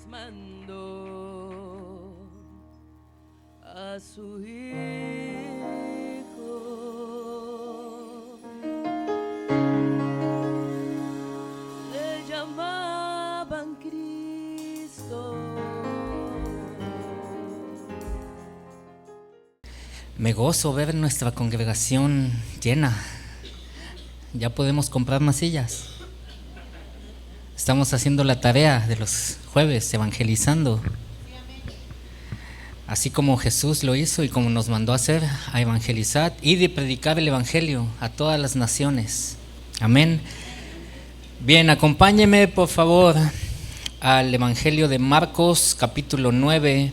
mandó a su hijo. Le llamaban Cristo. Me gozo ver nuestra congregación llena. Ya podemos comprar más sillas. Estamos haciendo la tarea de los jueves, evangelizando. Así como Jesús lo hizo y como nos mandó a hacer, a evangelizar y de predicar el evangelio a todas las naciones. Amén. Bien, acompáñeme por favor al evangelio de Marcos, capítulo 9,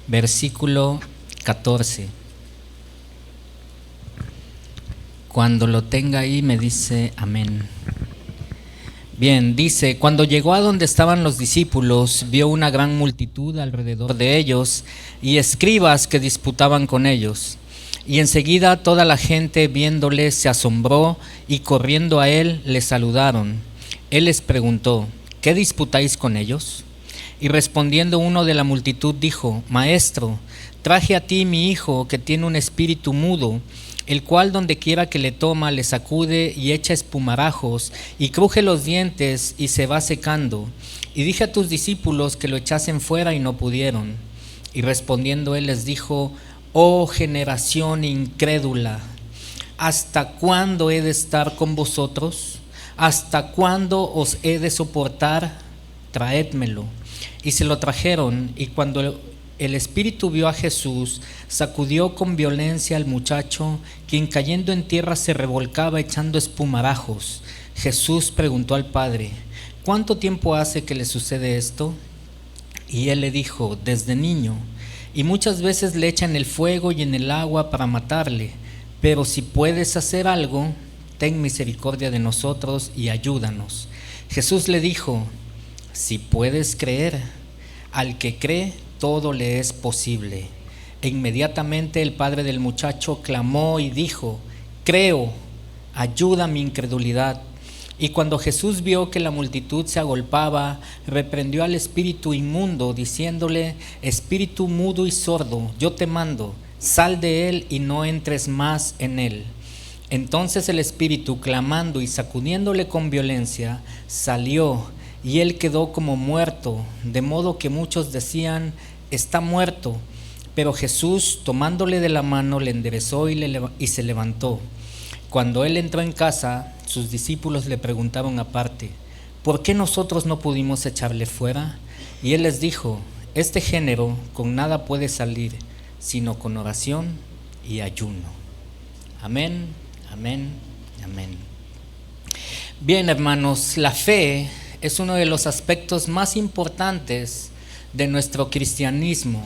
versículo 14. Cuando lo tenga ahí me dice amén. Bien, dice: cuando llegó a donde estaban los discípulos, vio una gran multitud alrededor de ellos y escribas que disputaban con ellos. Y enseguida toda la gente viéndole se asombró y corriendo a él le saludaron. Él les preguntó: ¿qué disputáis con ellos? Y respondiendo uno de la multitud dijo: Maestro, traje a ti mi hijo que tiene un espíritu mudo, el cual donde quiera que le toma le sacude y echa espumarajos y cruje los dientes y se va secando. Y dije a tus discípulos que lo echasen fuera y no pudieron. Y respondiendo él les dijo: oh generación incrédula, ¿hasta cuándo he de estar con vosotros? ¿Hasta cuándo os he de soportar? Traédmelo. Y se lo trajeron, y cuando el espíritu vio a Jesús, sacudió con violencia al muchacho, quien cayendo en tierra se revolcaba echando espumarajos. Jesús preguntó al padre: ¿cuánto tiempo hace que le sucede esto? Y él le dijo: desde niño, y muchas veces le echan el fuego y en el agua para matarle. Pero si puedes hacer algo, ten misericordia de nosotros y ayúdanos. Jesús le dijo: si puedes creer, al que cree todo le es posible. E inmediatamente el padre del muchacho clamó y dijo: creo, ayuda mi incredulidad. Y cuando Jesús vio que la multitud se agolpaba, reprendió al espíritu inmundo, diciéndole: espíritu mudo y sordo, yo te mando, sal de él y no entres más en él. Entonces el espíritu, clamando y sacudiéndole con violencia, salió, y él quedó como muerto, de modo que muchos decían: está muerto. Pero Jesús, tomándole de la mano, le enderezó y se levantó. Cuando él entró en casa, sus discípulos le preguntaron aparte: ¿por qué nosotros no pudimos echarle fuera? Y él les dijo: este género con nada puede salir, sino con oración y ayuno. Amén, amén, amén. Bien, hermanos, la fe es uno de los aspectos más importantes de nuestro cristianismo.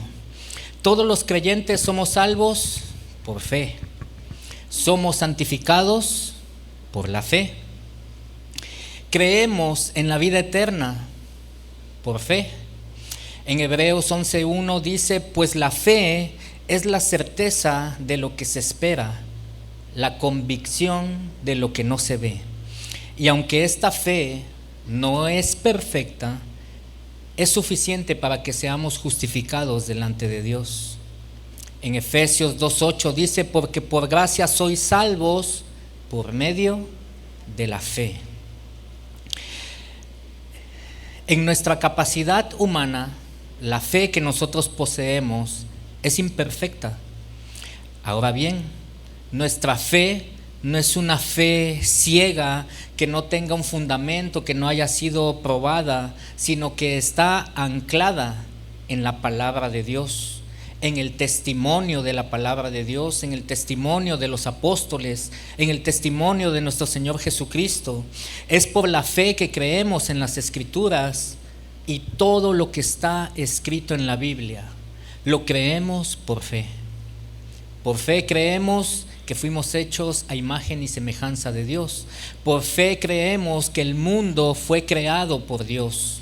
Todos los creyentes somos salvos por fe. Somos santificados por la fe. Creemos en la vida eterna por fe. En Hebreos 11:1 dice: pues la fe es la certeza de lo que se espera, la convicción de lo que no se ve. Y aunque esta fe no es perfecta, es suficiente para que seamos justificados delante de Dios. En Efesios 2:8 dice: porque por gracia sois salvos por medio de la fe. En nuestra capacidad humana, la fe que nosotros poseemos es imperfecta. Ahora bien, nuestra fe no es una fe ciega que no tenga un fundamento, que no haya sido probada, sino que está anclada en la palabra de Dios, en el testimonio de la palabra de Dios, en el testimonio de los apóstoles, en el testimonio de nuestro Señor Jesucristo. Es por la fe que creemos en las Escrituras, y todo lo que está escrito en la Biblia lo creemos por fe. Por fe creemos que fuimos hechos a imagen y semejanza de Dios. Por fe creemos que el mundo fue creado por Dios,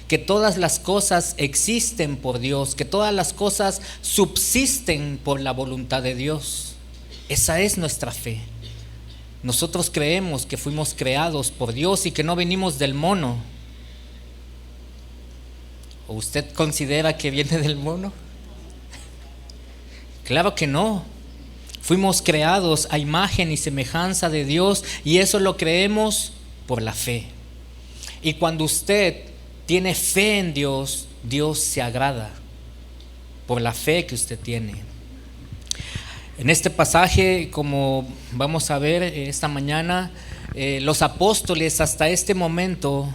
que todas las cosas existen por Dios, que todas las cosas subsisten por la voluntad de Dios. Esa es nuestra fe. Nosotros creemos que fuimos creados por Dios y que no venimos del mono. ¿O usted considera que viene del mono? Claro que no. Fuimos creados a imagen y semejanza de Dios y eso lo creemos por la fe. Y cuando usted tiene fe en Dios, Dios se agrada por la fe que usted tiene. En este pasaje, como vamos a ver esta mañana, los apóstoles hasta este momento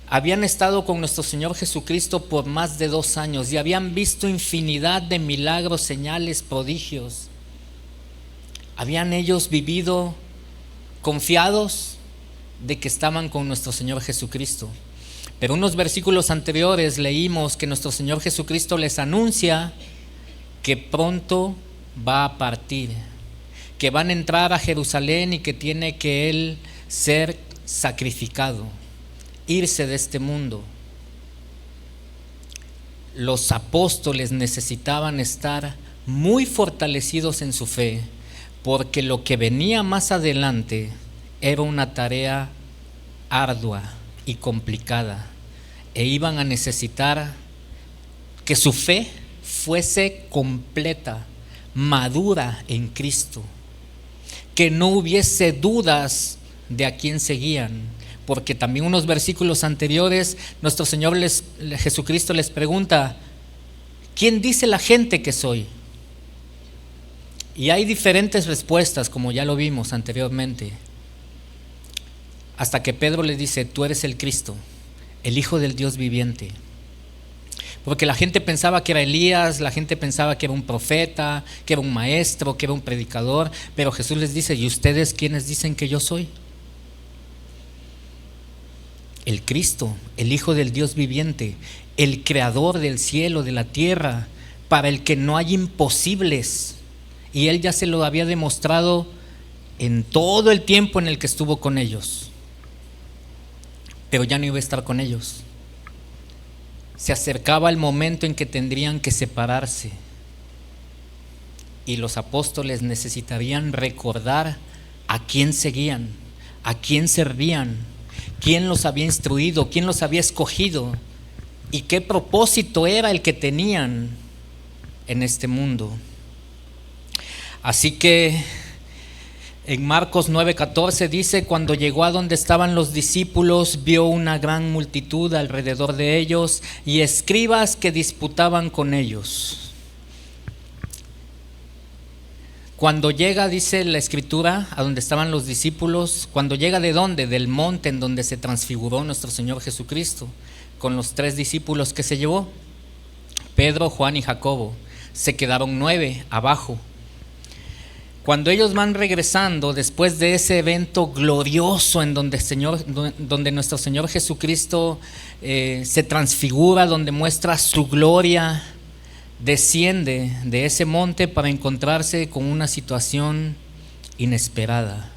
habían estado con nuestro Señor Jesucristo por más de 2 años y habían visto infinidad de milagros, señales, prodigios. Habían ellos vivido confiados de que estaban con nuestro Señor Jesucristo. Pero unos versículos anteriores leímos que nuestro Señor Jesucristo les anuncia que pronto va a partir, que van a entrar a Jerusalén y que tiene que Él ser sacrificado, irse de este mundo. Los apóstoles necesitaban estar muy fortalecidos en su fe, porque lo que venía más adelante era una tarea ardua y complicada, e iban a necesitar que su fe fuese completa, madura en Cristo, que no hubiese dudas de a quién seguían, porque también unos versículos anteriores nuestro Señor Jesucristo les pregunta: ¿quién dice la gente que soy? Y hay diferentes respuestas, como ya lo vimos anteriormente, hasta que Pedro le dice: tú eres el Cristo, el Hijo del Dios viviente. Porque la gente pensaba que era Elías, la gente pensaba que era un profeta, que era un maestro, que era un predicador, pero Jesús les dice: ¿y ustedes quiénes dicen que yo soy? El Cristo, el Hijo del Dios viviente, el creador del cielo, de la tierra, para el que no hay imposibles. Y Él ya se lo había demostrado en todo el tiempo en el que estuvo con ellos, pero ya no iba a estar con ellos. Se acercaba el momento en que tendrían que separarse y los apóstoles necesitarían recordar a quién seguían, a quién servían, quién los había instruido, quién los había escogido y qué propósito era el que tenían en este mundo. Así que en Marcos 9:14 dice: cuando llegó a donde estaban los discípulos, vio una gran multitud alrededor de ellos y escribas que disputaban con ellos. Cuando llega, dice la Escritura, a donde estaban los discípulos, cuando llega, ¿de dónde? Del monte en donde se transfiguró nuestro Señor Jesucristo, con los 3 discípulos que se llevó, Pedro, Juan y Jacobo. Se quedaron 9 abajo. Cuando ellos van regresando después de ese evento glorioso en donde nuestro Señor Jesucristo se transfigura, donde muestra su gloria, desciende de ese monte para encontrarse con una situación inesperada.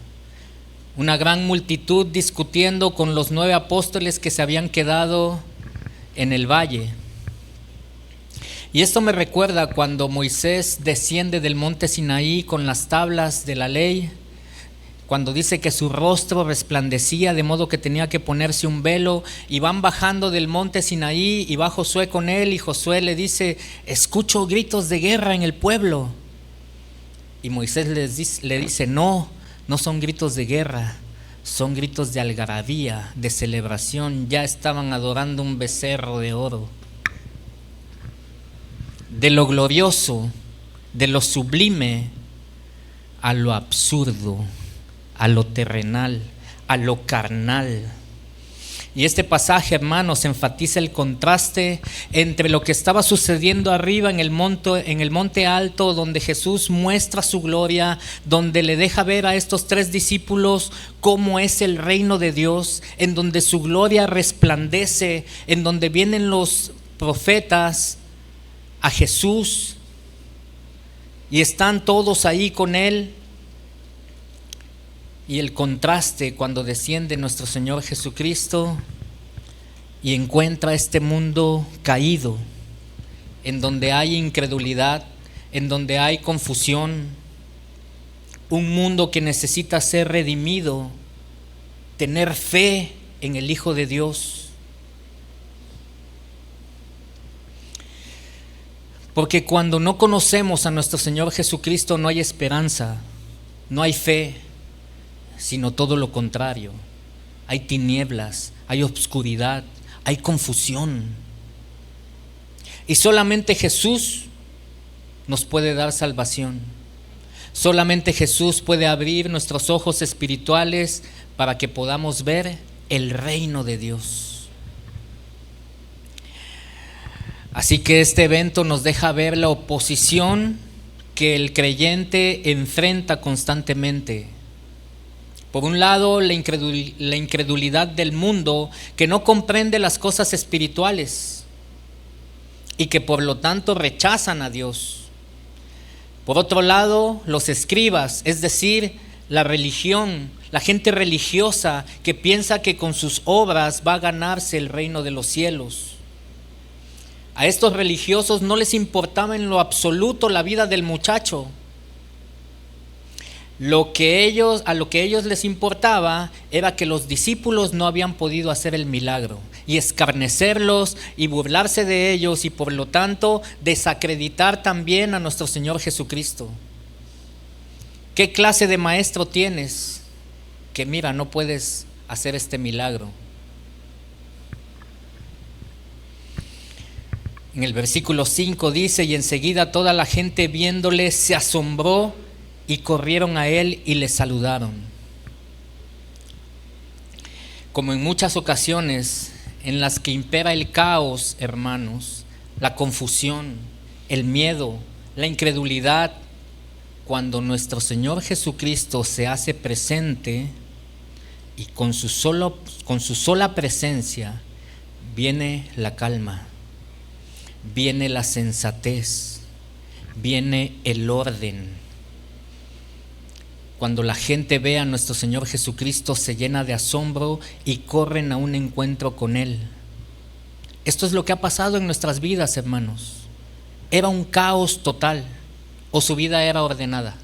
Una gran multitud discutiendo con los 9 apóstoles que se habían quedado en el valle. Y esto me recuerda cuando Moisés desciende del monte Sinaí con las tablas de la ley, cuando dice que su rostro resplandecía de modo que tenía que ponerse un velo, y van bajando del monte Sinaí y va Josué con él, y Josué le dice: escucho gritos de guerra en el pueblo. Y Moisés le dice: no son gritos de guerra, son gritos de algarabía, de celebración. Ya estaban adorando un becerro de oro. De lo glorioso, de lo sublime, a lo absurdo, a lo terrenal, a lo carnal. Y este pasaje, hermanos, enfatiza el contraste entre lo que estaba sucediendo arriba en el monte alto, donde Jesús muestra su gloria, donde le deja ver a estos 3 discípulos cómo es el reino de Dios, en donde su gloria resplandece, en donde vienen los profetas a Jesús y están todos ahí con Él. Y el contraste cuando desciende nuestro Señor Jesucristo y encuentra este mundo caído, en donde hay incredulidad, en donde hay confusión, un mundo que necesita ser redimido, tener fe en el Hijo de Dios. Porque cuando no conocemos a nuestro Señor Jesucristo no hay esperanza, no hay fe, sino todo lo contrario. Hay tinieblas, hay obscuridad, hay confusión. Y solamente Jesús nos puede dar salvación. Solamente Jesús puede abrir nuestros ojos espirituales para que podamos ver el reino de Dios. Así que este evento nos deja ver la oposición que el creyente enfrenta constantemente. Por un lado, la incredulidad del mundo que no comprende las cosas espirituales y que por lo tanto rechazan a Dios. Por otro lado, los escribas, es decir, la religión, la gente religiosa que piensa que con sus obras va a ganarse el reino de los cielos. A estos religiosos no les importaba en lo absoluto la vida del muchacho. A lo que ellos les importaba era que los discípulos no habían podido hacer el milagro y escarnecerlos y burlarse de ellos y por lo tanto desacreditar también a nuestro Señor Jesucristo. ¿Qué clase de maestro tienes que mira, no puedes hacer este milagro? En el versículo 5 dice: y enseguida toda la gente viéndole se asombró y corrieron a él y le saludaron. Como en muchas ocasiones en las que impera el caos, hermanos, la confusión, el miedo, la incredulidad, cuando nuestro Señor Jesucristo se hace presente y con su sola presencia viene la calma, viene la sensatez, viene el orden. Cuando la gente ve a nuestro Señor Jesucristo se llena de asombro y corren a un encuentro con Él. Esto es lo que ha pasado en nuestras vidas, hermanos. Era un caos total, o su vida era ordenada.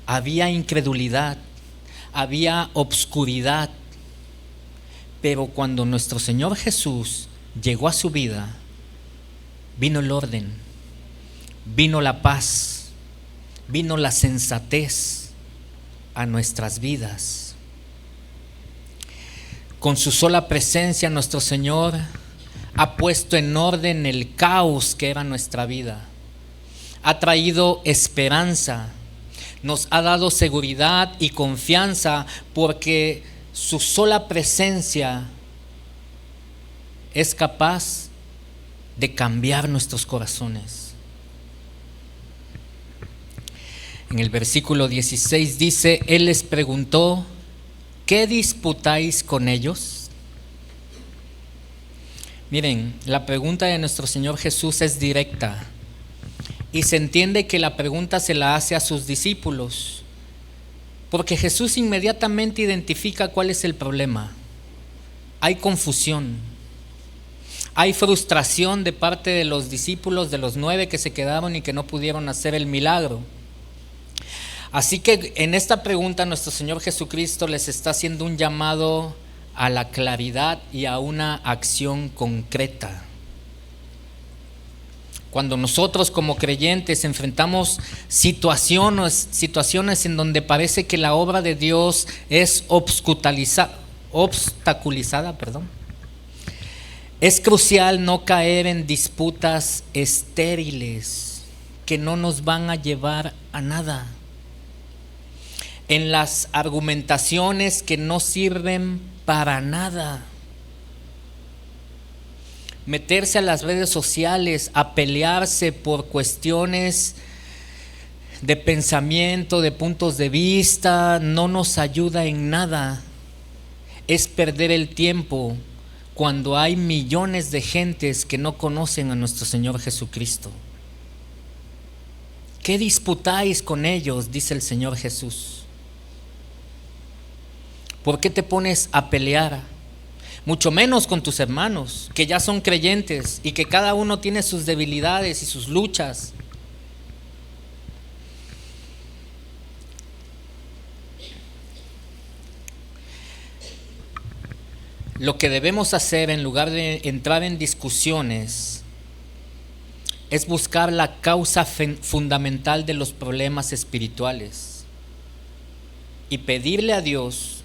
Había incredulidad, había obscuridad, pero cuando nuestro Señor Jesús llegó a su vida, vino el orden, vino la paz, vino la sensatez a nuestras vidas. Con su sola presencia nuestro Señor ha puesto en orden el caos que era nuestra vida. Ha traído esperanza, nos ha dado seguridad y confianza porque su sola presencia es capaz de cambiar nuestros corazones. En el versículo 16 dice: Él les preguntó: ¿qué disputáis con ellos? Miren, la pregunta de nuestro Señor Jesús es directa y se entiende que la pregunta se la hace a sus discípulos, porque Jesús inmediatamente identifica cuál es el problema. Hay confusión. Hay frustración de parte de los discípulos, de los 9 que se quedaron y que no pudieron hacer el milagro. Así que en esta pregunta nuestro Señor Jesucristo les está haciendo un llamado a la claridad y a una acción concreta. Cuando nosotros como creyentes enfrentamos situaciones en donde parece que la obra de Dios es obstaculizada, es crucial no caer en disputas estériles que no nos van a llevar a nada, en las argumentaciones que no sirven para nada. Meterse a las redes sociales a pelearse por cuestiones de pensamiento, de puntos de vista, no nos ayuda en nada. Es perder el tiempo cuando hay millones de gentes que no conocen a nuestro Señor Jesucristo. ¿Qué disputáis con ellos?, dice el Señor Jesús. ¿Por qué te pones a pelear? Mucho menos con tus hermanos, que ya son creyentes y que cada uno tiene sus debilidades y sus luchas. Lo que debemos hacer en lugar de entrar en discusiones es buscar la causa fundamental de los problemas espirituales y pedirle a Dios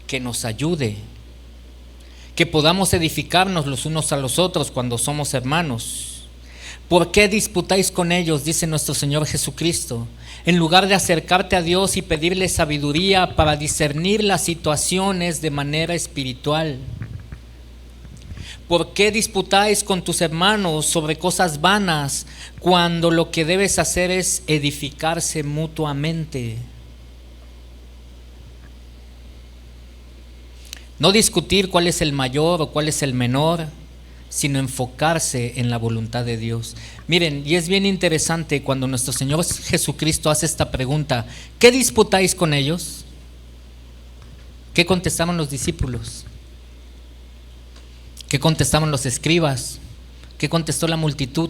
que nos ayude, que podamos edificarnos los unos a los otros cuando somos hermanos. ¿Por qué disputáis con ellos?, dice nuestro Señor Jesucristo, en lugar de acercarte a Dios y pedirle sabiduría para discernir las situaciones de manera espiritual. ¿Por qué disputáis con tus hermanos sobre cosas vanas cuando lo que debes hacer es edificarse mutuamente? No discutir cuál es el mayor o cuál es el menor, sino enfocarse en la voluntad de Dios. Miren, y es bien interesante cuando nuestro Señor Jesucristo hace esta pregunta: ¿qué disputáis con ellos? ¿Qué contestaron los discípulos? ¿Qué contestaron los escribas? ¿Qué contestó la multitud?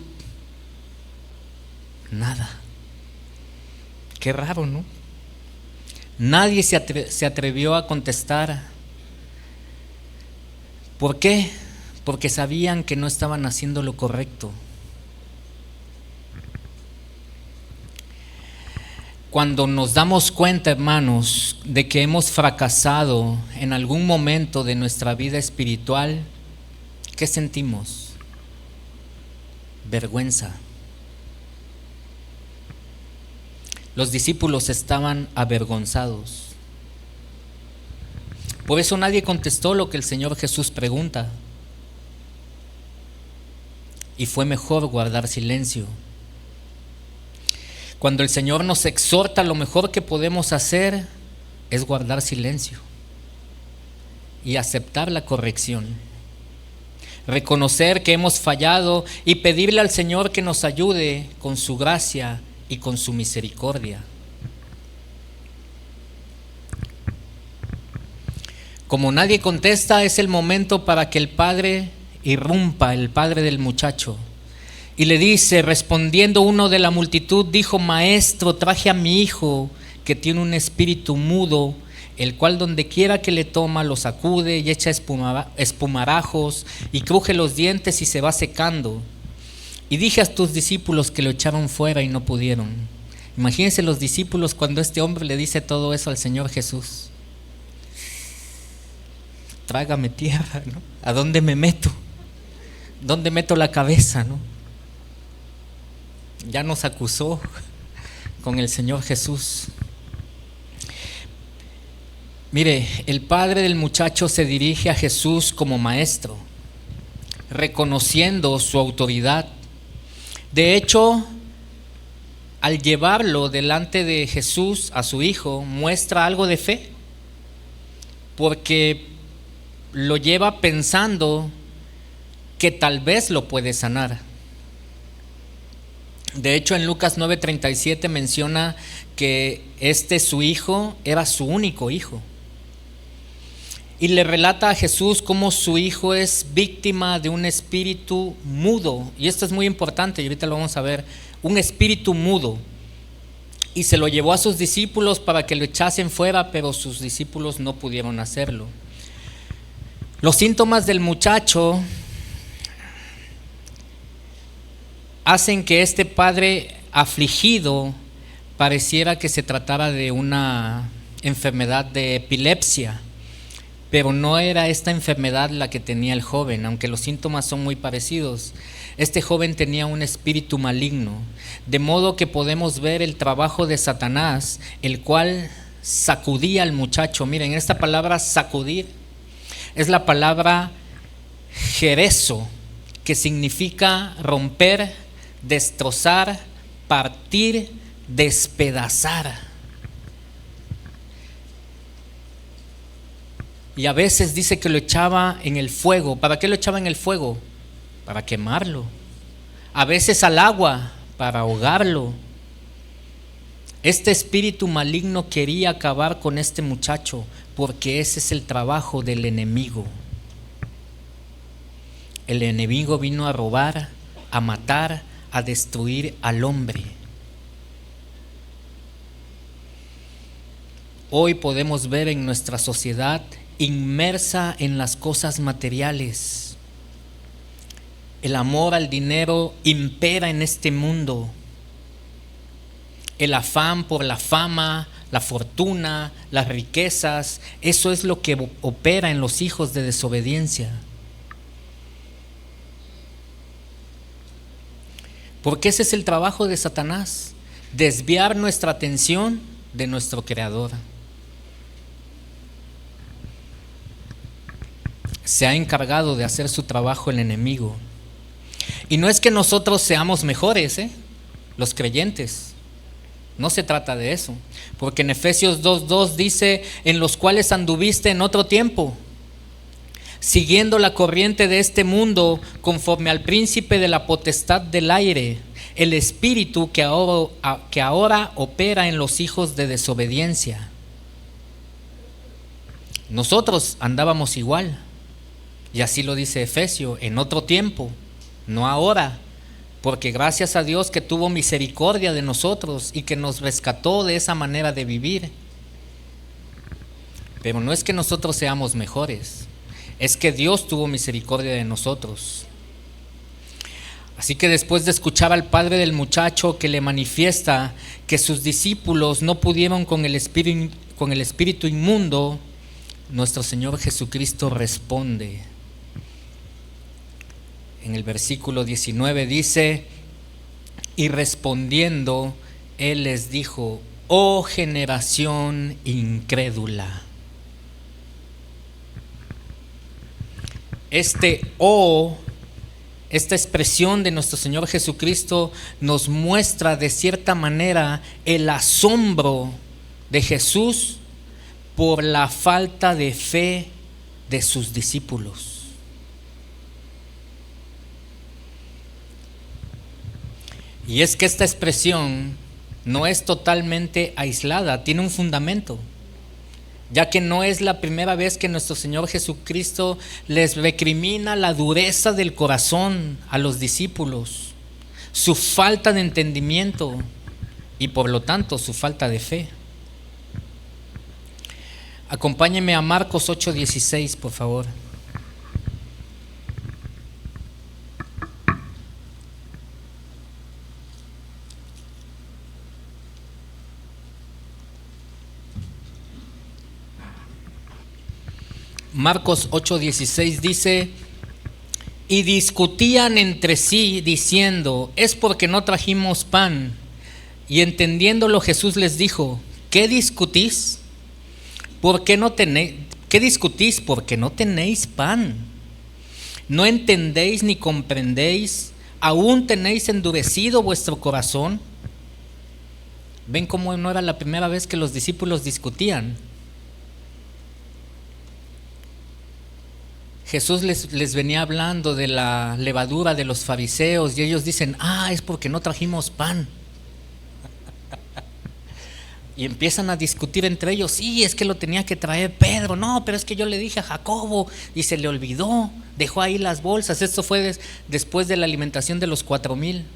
Nada. Qué raro, ¿no? Nadie se atrevió a contestar. ¿Por qué? Porque sabían que no estaban haciendo lo correcto. Cuando nos damos cuenta, hermanos, de que hemos fracasado en algún momento de nuestra vida espiritual, ¿qué sentimos? Vergüenza. Los discípulos estaban avergonzados. Por eso nadie contestó lo que el Señor Jesús pregunta. Y fue mejor guardar silencio. Cuando el Señor nos exhorta, lo mejor que podemos hacer es guardar silencio y aceptar la corrección. Reconocer que hemos fallado y pedirle al Señor que nos ayude con su gracia y con su misericordia. Como nadie contesta, es el momento para que el padre irrumpa, el padre del muchacho, y le dice, respondiendo uno de la multitud, dijo: Maestro, traje a mi hijo que tiene un espíritu mudo, el cual donde quiera que le toma lo sacude y echa espumarajos y cruje los dientes y se va secando. Y dije a tus discípulos que lo echaron fuera y no pudieron. Imagínense los discípulos cuando este hombre le dice todo eso al Señor Jesús. Trágame tierra, ¿no? ¿A dónde me meto? ¿Dónde meto la cabeza, no? Ya nos acusó con el Señor Jesús. Mire, el padre del muchacho se dirige a Jesús como maestro, reconociendo su autoridad. De hecho, al llevarlo delante de Jesús a su hijo, muestra algo de fe, porque lo lleva pensando que tal vez lo puede sanar. De hecho, en Lucas 9:37 menciona que su hijo era su único hijo. Y le relata a Jesús cómo su hijo es víctima de un espíritu mudo. Y esto es muy importante y ahorita lo vamos a ver. Un espíritu mudo. Y se lo llevó a sus discípulos para que lo echasen fuera, pero sus discípulos no pudieron hacerlo. Los síntomas del muchacho hacen que este padre afligido pareciera que se tratara de una enfermedad de epilepsia, pero no era esta enfermedad la que tenía el joven, aunque los síntomas son muy parecidos. Este joven tenía un espíritu maligno, de modo que podemos ver el trabajo de Satanás, el cual sacudía al muchacho. Miren, esta palabra sacudir es la palabra jerezo, que significa romper, destrozar, partir, despedazar. Y a veces dice que lo echaba en el fuego. ¿Para qué lo echaba en el fuego? Para quemarlo. A veces al agua, para ahogarlo. Este espíritu maligno quería acabar con este muchacho, porque ese es el trabajo del enemigo. El enemigo vino a robar, a matar, a destruir al hombre. Hoy podemos ver en nuestra sociedad inmersa en las cosas materiales. El amor al dinero impera en este mundo. El afán por la fama, la fortuna, las riquezas, eso es lo que opera en los hijos de desobediencia. Porque ese es el trabajo de Satanás, desviar nuestra atención de nuestro Creador. Se ha encargado de hacer su trabajo el enemigo. Y no es que nosotros seamos mejores, los creyentes. No se trata de eso. Porque en Efesios 2:2 dice: en los cuales anduviste en otro tiempo, siguiendo la corriente de este mundo, conforme al príncipe de la potestad del aire, el espíritu que ahora opera en los hijos de desobediencia. Nosotros andábamos igual. Y así lo dice Efesios, en otro tiempo, no ahora, porque gracias a Dios que tuvo misericordia de nosotros y que nos rescató de esa manera de vivir. Pero no es que nosotros seamos mejores, es que Dios tuvo misericordia de nosotros. Así que después de escuchar al padre del muchacho que le manifiesta que sus discípulos no pudieron con el espíritu inmundo, nuestro Señor Jesucristo responde. En el versículo 19 dice: y respondiendo, Él les dijo: oh generación incrédula. Esta expresión de nuestro Señor Jesucristo nos muestra de cierta manera el asombro de Jesús por la falta de fe de sus discípulos. Y es que esta expresión no es totalmente aislada, tiene un fundamento, ya que no es la primera vez que nuestro Señor Jesucristo les recrimina la dureza del corazón a los discípulos, su falta de entendimiento y por lo tanto su falta de fe. Acompáñenme a Marcos 8:16, por favor. Marcos 8:16 dice: y discutían entre sí diciendo: es porque no trajimos pan. Y entendiéndolo Jesús les dijo: ¿qué discutís? ¿Qué discutís? Porque no tenéis pan. ¿No entendéis ni comprendéis? ¿Aún tenéis endurecido vuestro corazón? ¿Ven cómo no era la primera vez que los discípulos discutían? Jesús les venía hablando de la levadura de los fariseos y ellos dicen: es porque no trajimos pan. Y empiezan a discutir entre ellos: sí, es que lo tenía que traer Pedro. No, pero es que yo le dije a Jacobo y se le olvidó, dejó ahí las bolsas. Esto fue después de la alimentación de los 4,000.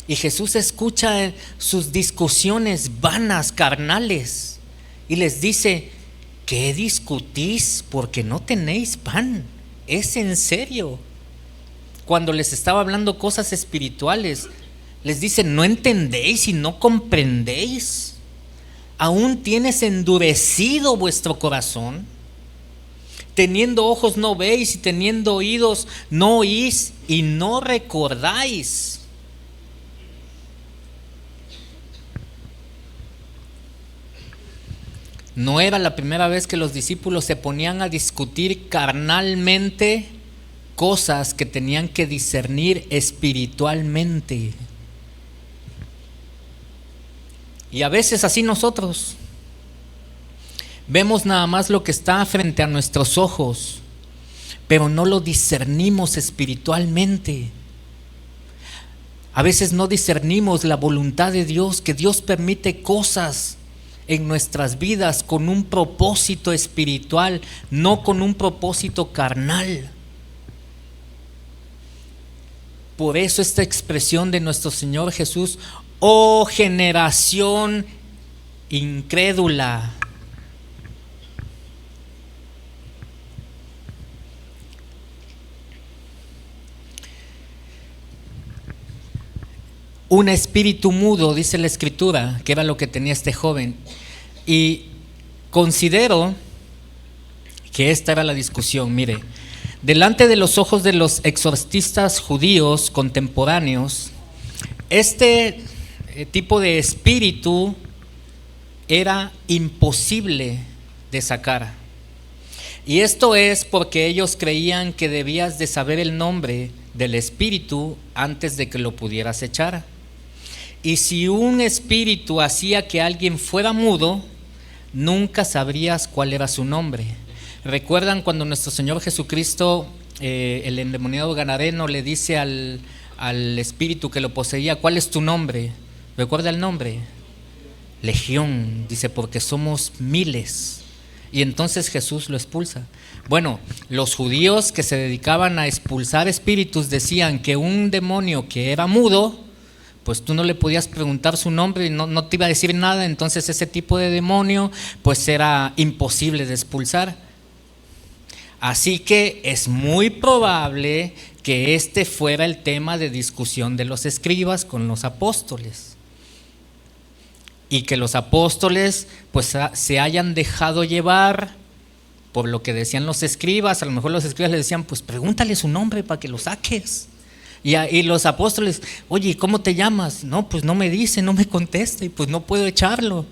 Y Jesús escucha sus discusiones vanas, carnales, y les dice: ¿qué discutís? Porque no tenéis pan. Es en serio. Cuando les estaba hablando cosas espirituales, les dice: ¿no entendéis y no comprendéis? ¿Aún tienes endurecido vuestro corazón? Teniendo ojos no veis, y teniendo oídos no oís, y no recordáis. No era la primera vez que los discípulos se ponían a discutir carnalmente cosas que tenían que discernir espiritualmente. Y a veces así nosotros vemos nada más lo que está frente a nuestros ojos, pero no lo discernimos espiritualmente. A veces no discernimos la voluntad de Dios, que Dios permite cosas en nuestras vidas con un propósito espiritual, no con un propósito carnal. Por eso esta expresión de nuestro Señor Jesús: oh generación incrédula. un espíritu mudo, dice la Escritura, que era lo que tenía este joven. Y considero que esta era la discusión. Mire, delante de los ojos de los exorcistas judíos contemporáneos, este tipo de espíritu era imposible de sacar. Y esto es porque ellos creían que debías de saber el nombre del espíritu antes de que lo pudieras echar. Y si un espíritu hacía que alguien fuera mudo, nunca sabrías cuál era su nombre. ¿Recuerdan cuando nuestro Señor Jesucristo, el endemoniado gadareno, le dice al espíritu que lo poseía: ¿cuál es tu nombre? ¿Recuerda el nombre? Legión, dice, porque somos miles. Y entonces Jesús lo expulsa. Bueno, los judíos que se dedicaban a expulsar espíritus decían que un demonio que era mudo, pues tú no le podías preguntar su nombre y no te iba a decir nada. Entonces ese tipo de demonio pues era imposible de expulsar. Así que es muy probable que este fuera el tema de discusión de los escribas con los apóstoles. Y que los apóstoles pues se hayan dejado llevar por lo que decían los escribas. A lo mejor los escribas le decían: pues pregúntale su nombre para que lo saques. Y los apóstoles: oye, ¿cómo te llamas? No, pues no me dice, no me contesta y pues no puedo echarlo.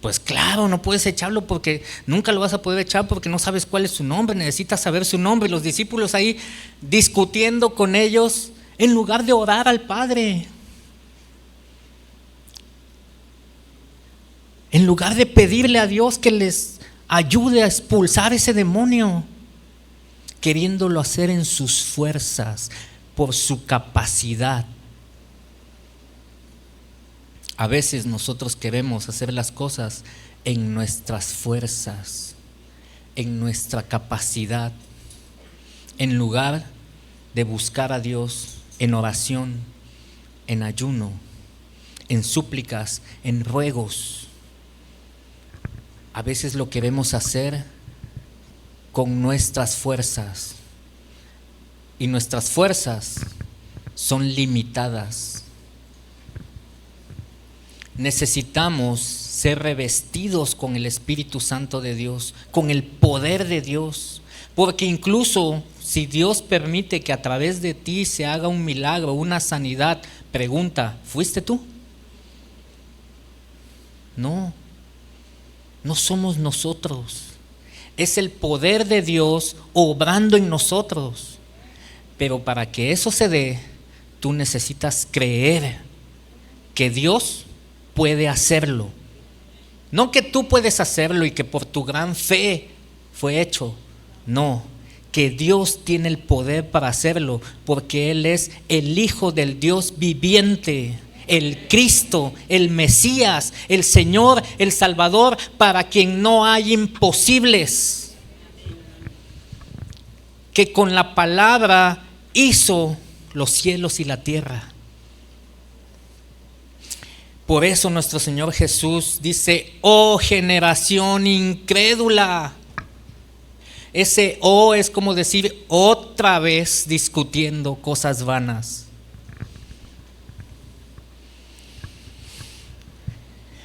Pues claro, no puedes echarlo porque nunca lo vas a poder echar porque no sabes cuál es su nombre, necesitas saber su nombre. Y los discípulos ahí discutiendo con ellos en lugar de orar al Padre. En lugar de pedirle a Dios que les ayude a expulsar ese demonio, queriéndolo hacer en sus fuerzas, por su capacidad. A veces nosotros queremos hacer las cosas en nuestras fuerzas, en nuestra capacidad, en lugar de buscar a Dios en oración, en ayuno, en súplicas, en ruegos. A veces lo queremos hacer con nuestras fuerzas y nuestras fuerzas son limitadas. Necesitamos ser revestidos con el Espíritu Santo de Dios, con el poder de Dios, porque incluso si Dios permite que a través de ti se haga un milagro, una sanidad, pregunta: ¿fuiste tú? No somos nosotros, es el poder de Dios obrando en nosotros. Pero para que eso se dé, tú necesitas creer que Dios puede hacerlo. No que tú puedes hacerlo y que por tu gran fe fue hecho. No, que Dios tiene el poder para hacerlo, porque Él es el Hijo del Dios viviente, el Cristo, el Mesías, el Señor, el Salvador, para quien no hay imposibles. Que con la palabra hizo los cielos y la tierra. Por eso nuestro Señor Jesús dice: oh generación incrédula. Ese "oh" es como decir otra vez discutiendo cosas vanas.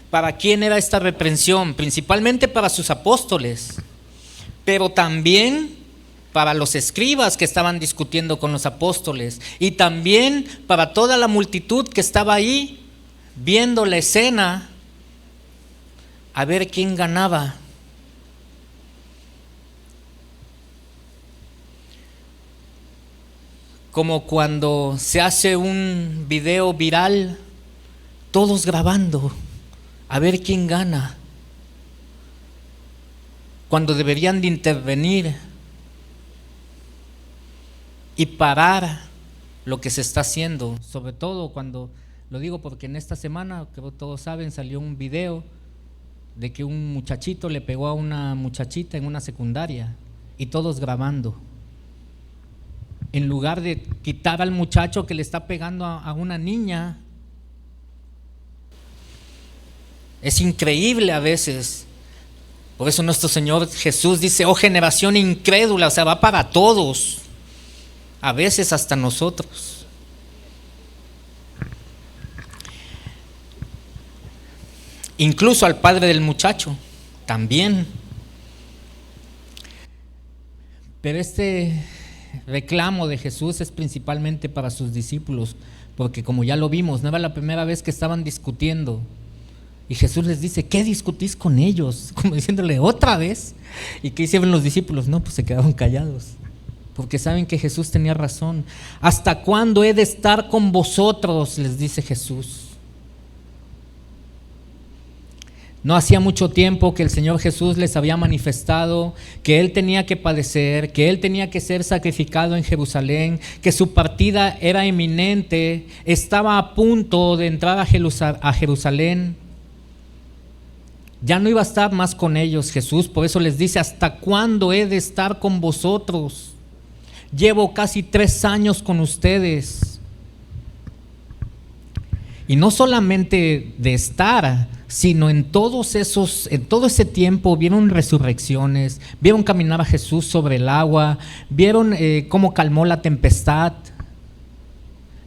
¿Para quién era esta reprensión? Principalmente para sus apóstoles, pero también para los escribas que estaban discutiendo con los apóstoles, y también para toda la multitud que estaba ahí viendo la escena a ver quién ganaba. Como cuando se hace un video viral, todos grabando a ver quién gana, cuando deberían de intervenir y parar lo que se está haciendo. Sobre todo cuando, lo digo porque en esta semana, que todos saben, salió un video de que un muchachito le pegó a una muchachita en una secundaria y todos grabando, en lugar de quitar al muchacho que le está pegando a una niña. Es increíble a veces. Por eso nuestro Señor Jesús dice: oh generación incrédula. O sea, va para todos, a veces hasta nosotros. incluso al padre del muchacho, también. Pero este reclamo de Jesús es principalmente para sus discípulos, porque como ya lo vimos, no era la primera vez que estaban discutiendo. Y Jesús les dice, ¿qué discutís con ellos? Como diciéndole, ¿otra vez? ¿Y qué hicieron los discípulos? No, pues se quedaron callados, porque saben que Jesús tenía razón. ¿Hasta cuándo he de estar con vosotros?, les dice Jesús. No hacía mucho tiempo que el Señor Jesús les había manifestado que Él tenía que padecer, que Él tenía que ser sacrificado en Jerusalén, que su partida era inminente, estaba a punto de entrar a Jerusalén. Ya no iba a estar más con ellos Jesús, por eso les dice, ¿hasta cuándo he de estar con vosotros? Llevo casi 3 años con ustedes. Y no solamente de estar, sino en todo ese tiempo vieron resurrecciones, vieron caminar a Jesús sobre el agua, vieron cómo calmó la tempestad,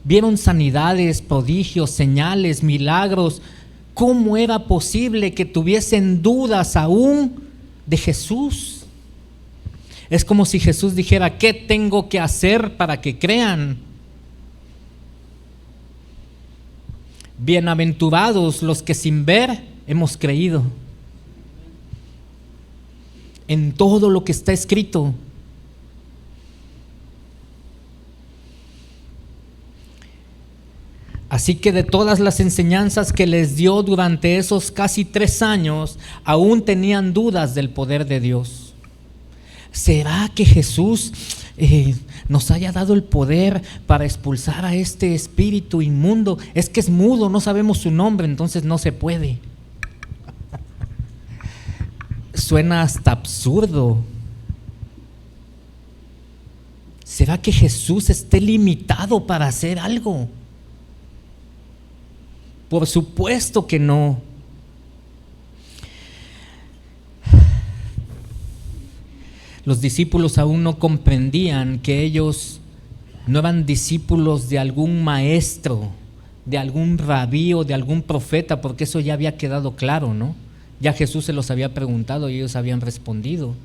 vieron sanidades, prodigios, señales, milagros. ¿Cómo era posible que tuviesen dudas aún de Jesús? Es como si Jesús dijera, ¿qué tengo que hacer para que crean? Bienaventurados los que sin ver hemos creído en todo lo que está escrito. Así que de todas las enseñanzas que les dio durante esos casi 3 años, aún tenían dudas del poder de Dios. ¿Será que Jesús nos haya dado el poder para expulsar a este espíritu inmundo? Es que es mudo, no sabemos su nombre, entonces no se puede. Suena hasta absurdo. ¿Será que Jesús esté limitado para hacer algo? Por supuesto que no. Los discípulos aún no comprendían que ellos no eran discípulos de algún maestro, de algún rabí o de algún profeta, porque eso ya había quedado claro, ¿no? Ya Jesús se los había preguntado y ellos habían respondido.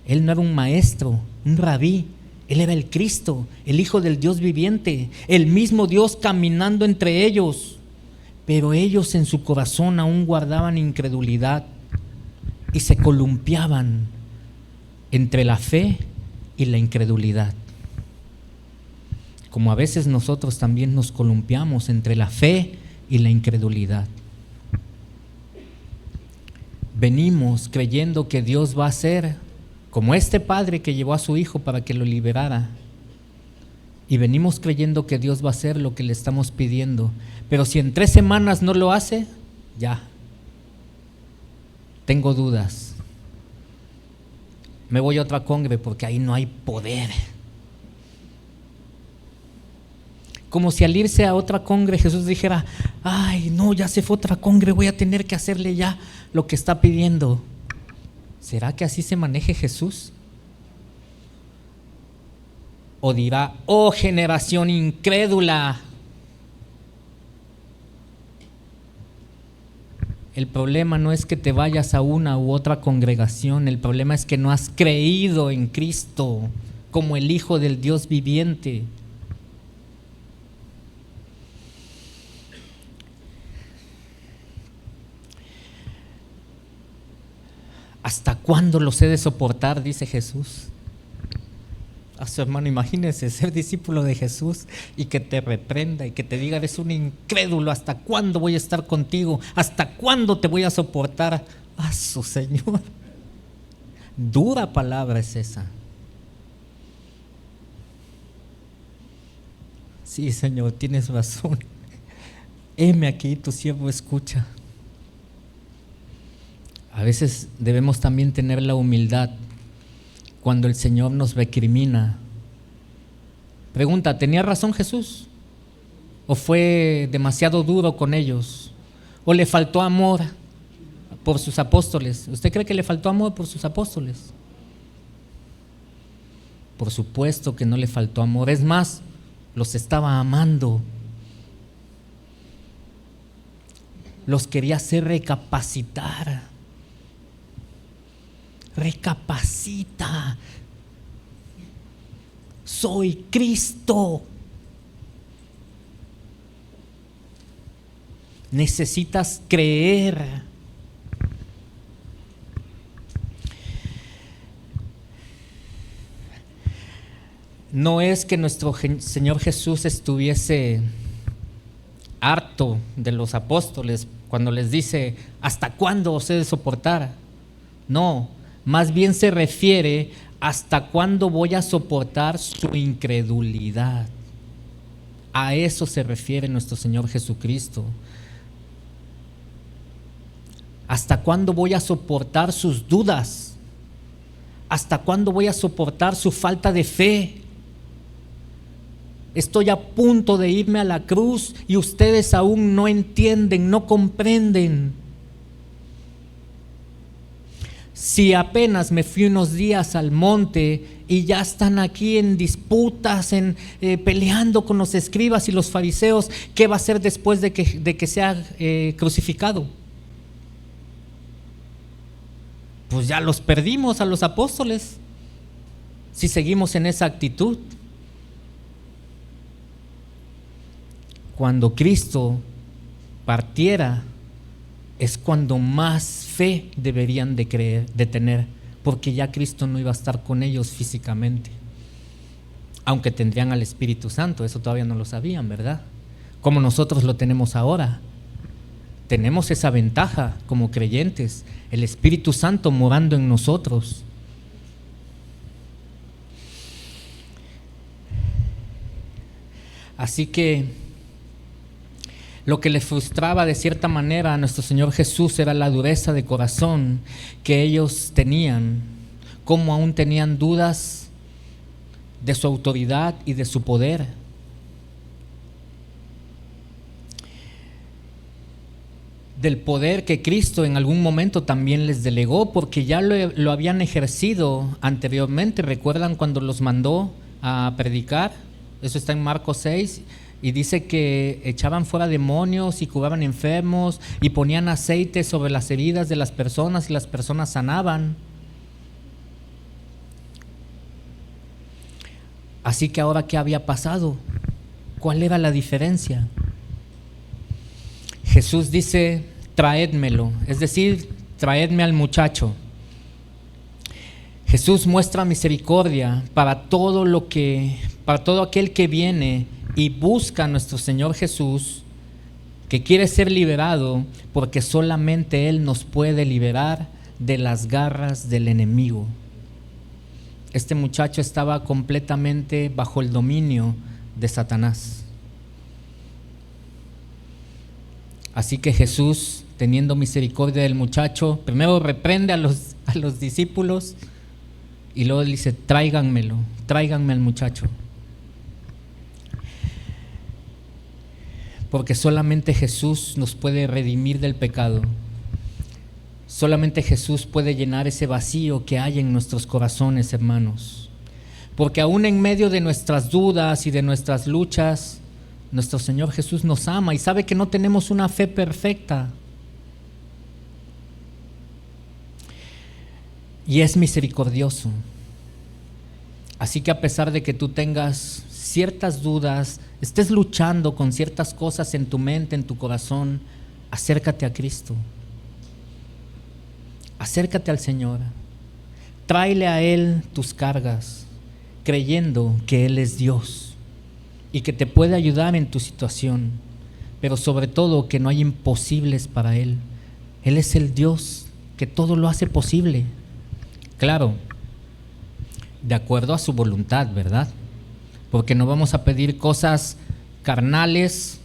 Él no era un maestro, un rabí. Él era el Cristo, el Hijo del Dios viviente, el mismo Dios caminando entre ellos. Pero ellos en su corazón aún guardaban incredulidad y se columpiaban entre la fe y la incredulidad. Como a veces nosotros también nos columpiamos entre la fe y la incredulidad. Venimos creyendo que Dios va a hacer como este padre que llevó a su hijo para que lo liberara. Y venimos creyendo que Dios va a hacer lo que le estamos pidiendo. Pero si en 3 semanas no lo hace, ya. Tengo dudas. Me voy a otra congre porque ahí no hay poder. Como si al irse a otra congre Jesús dijera, ay no, ya se fue otra congre, voy a tener que hacerle ya lo que está pidiendo. ¿Será que así se maneje Jesús? O dirá, oh generación incrédula. El problema no es que te vayas a una u otra congregación, el problema es que no has creído en Cristo como el Hijo del Dios viviente. ¿Hasta cuándo los he de soportar?, dice Jesús. A su hermano, imagínense ser discípulo de Jesús y que te reprenda y que te diga, eres un incrédulo, ¿hasta cuándo voy a estar contigo? ¿Hasta cuándo te voy a soportar? A su Señor. Dura palabra es esa. Sí, Señor, tienes razón. Heme aquí, tu siervo escucha. A veces debemos también tener la humildad cuando el Señor nos recrimina. Pregunta, ¿tenía razón Jesús? ¿O fue demasiado duro con ellos? ¿O le faltó amor por sus apóstoles? ¿Usted cree que le faltó amor por sus apóstoles? Por supuesto que no le faltó amor. Es más, los estaba amando. los quería hacer recapacitar. Recapacita. Soy Cristo. Necesitas creer. No es que nuestro Señor Jesús estuviese harto de los apóstoles cuando les dice: ¿hasta cuándo os he de soportar? No, más bien se refiere: ¿hasta cuándo voy a soportar su incredulidad? A eso se refiere nuestro Señor Jesucristo. ¿Hasta cuándo voy a soportar sus dudas? ¿Hasta cuándo voy a soportar su falta de fe? Estoy a punto de irme a la cruz y ustedes aún no entienden, no comprenden. Si apenas me fui unos días al monte y ya están aquí en disputas, peleando con los escribas y los fariseos, ¿qué va a hacer después de que sea crucificado? Pues ya los perdimos a los apóstoles si seguimos en esa actitud. Cuando Cristo partiera es cuando más fe deberían de tener, porque ya Cristo no iba a estar con ellos físicamente, aunque tendrían al Espíritu Santo. Eso todavía no lo sabían, ¿verdad? Como nosotros lo tenemos ahora. Tenemos esa ventaja como creyentes, el Espíritu Santo morando en nosotros. Así que lo que le frustraba de cierta manera a nuestro Señor Jesús era la dureza de corazón que ellos tenían, cómo aún tenían dudas de su autoridad y de su poder. Del poder que Cristo en algún momento también les delegó, porque ya lo habían ejercido anteriormente. ¿Recuerdan cuando los mandó a predicar? Eso está en Marcos 6. Y dice que echaban fuera demonios y curaban enfermos y ponían aceite sobre las heridas de las personas y las personas sanaban. Así que ahora, ¿qué había pasado? ¿Cuál era la diferencia? Jesús dice: traédmelo, es decir, traédme al muchacho. Jesús muestra misericordia para todo aquel que viene y busca a nuestro Señor Jesús, que quiere ser liberado, porque solamente Él nos puede liberar de las garras del enemigo. Este muchacho estaba completamente bajo el dominio de Satanás. Así que Jesús, teniendo misericordia del muchacho, primero reprende a los discípulos y luego dice: tráiganme al muchacho. Porque solamente Jesús nos puede redimir del pecado. Solamente Jesús puede llenar ese vacío que hay en nuestros corazones, hermanos. Porque aún en medio de nuestras dudas y de nuestras luchas, nuestro Señor Jesús nos ama y sabe que no tenemos una fe perfecta. Y es misericordioso. Así que a pesar de que tú tengas ciertas dudas, estés luchando con ciertas cosas en tu mente, en tu corazón, acércate a Cristo. Acércate al Señor. Tráele a Él tus cargas, creyendo que Él es Dios y que te puede ayudar en tu situación, pero sobre todo que no hay imposibles para Él. Él es el Dios que todo lo hace posible. Claro, de acuerdo a su voluntad, ¿verdad? Porque no vamos a pedir cosas carnales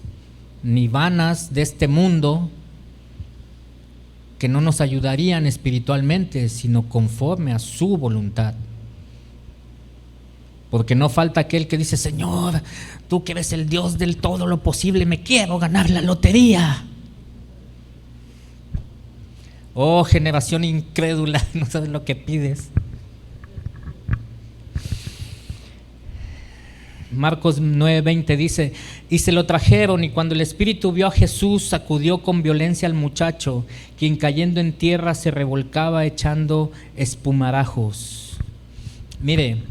ni vanas de este mundo que no nos ayudarían espiritualmente, sino conforme a su voluntad. Porque no falta aquel que dice: Señor, tú que eres el Dios del todo lo posible, me quiero ganar la lotería. Oh, generación incrédula, no sabes lo que pides. Marcos 9:20 dice: y se lo trajeron, y cuando el espíritu vio a Jesús, sacudió con violencia al muchacho, quien cayendo en tierra se revolcaba echando espumarajos. Mire,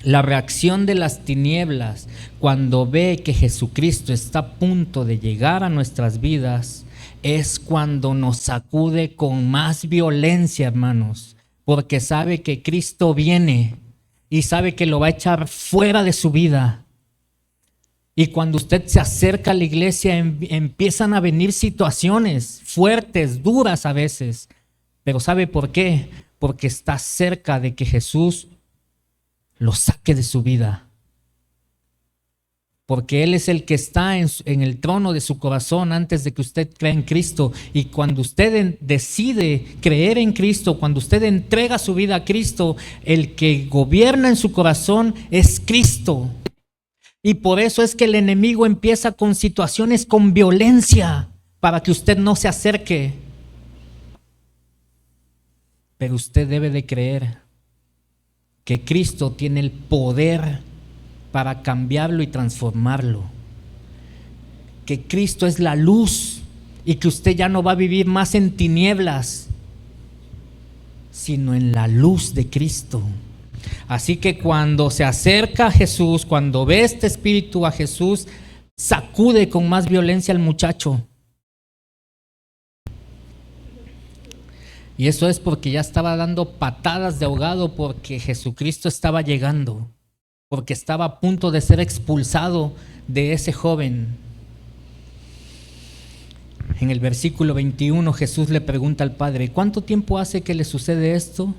la reacción de las tinieblas cuando ve que Jesucristo está a punto de llegar a nuestras vidas es cuando nos sacude con más violencia, hermanos, porque sabe que Cristo viene y sabe que lo va a echar fuera de su vida. Y cuando usted se acerca a la iglesia empiezan a venir situaciones fuertes, duras a veces. Pero ¿sabe por qué? Porque está cerca de que Jesús lo saque de su vida. Porque Él es el que está en el trono de su corazón antes de que usted crea en Cristo. Y cuando usted decide creer en Cristo, cuando usted entrega su vida a Cristo, el que gobierna en su corazón es Cristo. Y por eso es que el enemigo empieza con situaciones con violencia para que usted no se acerque. Pero usted debe de creer que Cristo tiene el poder para cambiarlo y transformarlo. Que Cristo es la luz y que usted ya no va a vivir más en tinieblas, sino en la luz de Cristo. Así que cuando se acerca a Jesús, cuando ve este espíritu a Jesús, sacude con más violencia al muchacho. Y eso es porque ya estaba dando patadas de ahogado, porque Jesucristo estaba llegando, porque estaba a punto de ser expulsado de ese joven. En el versículo 21 Jesús le pregunta al Padre: ¿cuánto tiempo hace que le sucede esto?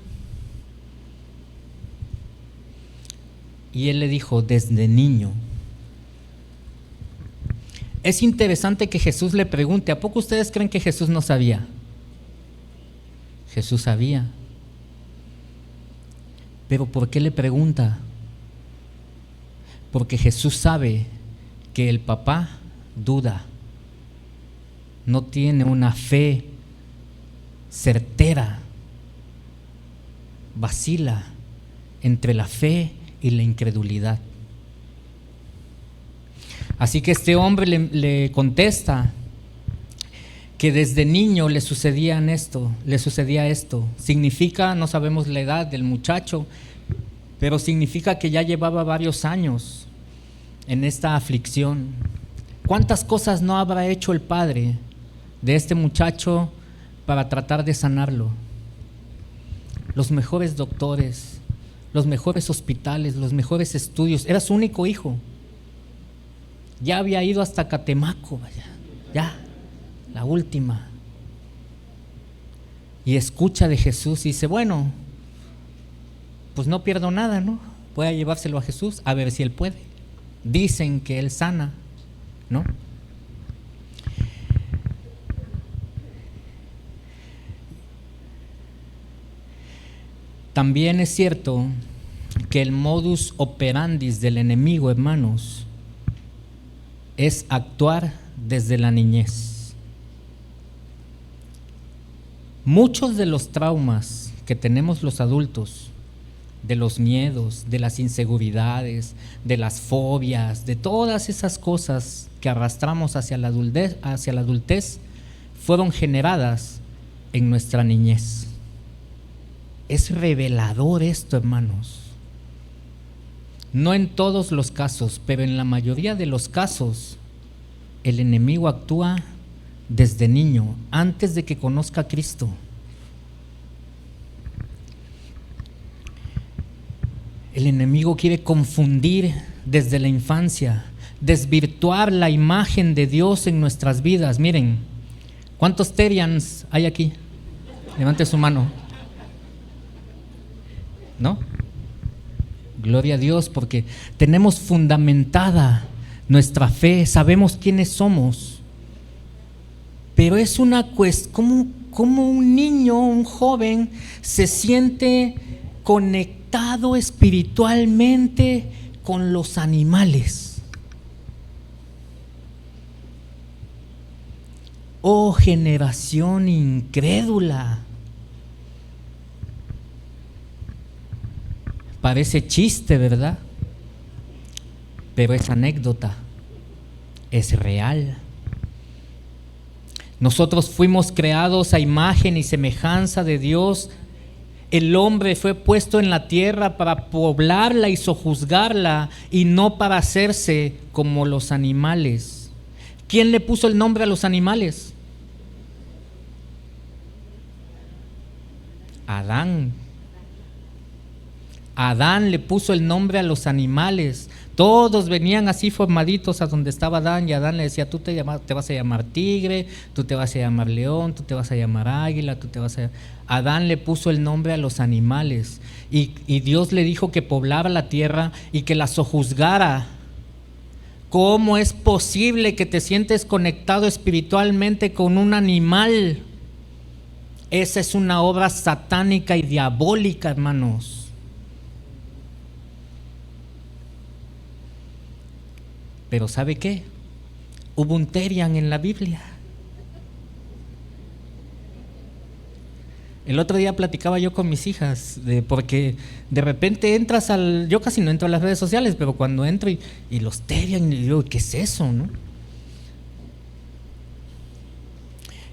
Y él le dijo: desde niño. Es interesante que Jesús le pregunte. ¿A poco ustedes creen que Jesús no sabía? Jesús sabía. Pero ¿por qué le pregunta? Porque Jesús sabe que el papá duda, no tiene una fe certera, vacila entre la fe y la incredulidad. Así que este hombre le contesta que desde niño le sucedía esto. Significa, no sabemos la edad del muchacho, pero significa que ya llevaba varios años en esta aflicción. ¿Cuántas cosas no habrá hecho el padre de este muchacho para tratar de sanarlo? Los mejores doctores, los mejores hospitales, los mejores estudios. Era su único hijo. Ya había ido hasta Catemaco, ya, la última. Y escucha de Jesús y dice: bueno, pues no pierdo nada, ¿no? Voy a llevárselo a Jesús a ver si él puede. Dicen que él sana, ¿no? También es cierto que el modus operandi del enemigo, hermanos, es actuar desde la niñez. Muchos de los traumas que tenemos los adultos, de los miedos, de las inseguridades, de las fobias, de todas esas cosas que arrastramos hacia la adultez, fueron generadas en nuestra niñez. Es revelador esto, hermanos. No en todos los casos, pero en la mayoría de los casos, el enemigo actúa desde niño, antes de que conozca a Cristo. El enemigo quiere confundir desde la infancia, desvirtuar la imagen de Dios en nuestras vidas. Miren, ¿cuántos Terians hay aquí? Levante su mano. ¿No? Gloria a Dios, porque tenemos fundamentada nuestra fe, sabemos quiénes somos. Pero es una cuestión, como un niño, un joven, se siente conectado espiritualmente con los animales. Oh, generación incrédula. Parece chiste, ¿verdad? pero es anécdota, es real. Nosotros fuimos creados a imagen y semejanza de Dios. El hombre fue puesto en la tierra para poblarla y sojuzgarla, y no para hacerse como los animales. ¿Quién le puso el nombre a los animales? Adán. Adán le puso el nombre a los animales. Todos venían así formaditos a donde estaba Adán, y Adán le decía: tú te vas a llamar tigre, tú te vas a llamar león, tú te vas a llamar águila, tú te vas a... Adán le puso el nombre a los animales, y Dios le dijo que poblara la tierra y que la sojuzgara. ¿Cómo es posible que te sientes conectado espiritualmente con un animal? Esa es una obra satánica y diabólica, hermanos. Pero ¿sabe qué? Hubo un Terian en la Biblia. El otro día platicaba yo con mis hijas, porque de repente entras yo casi no entro a las redes sociales, pero cuando entro y los Terian, y yo, ¿qué es eso, no?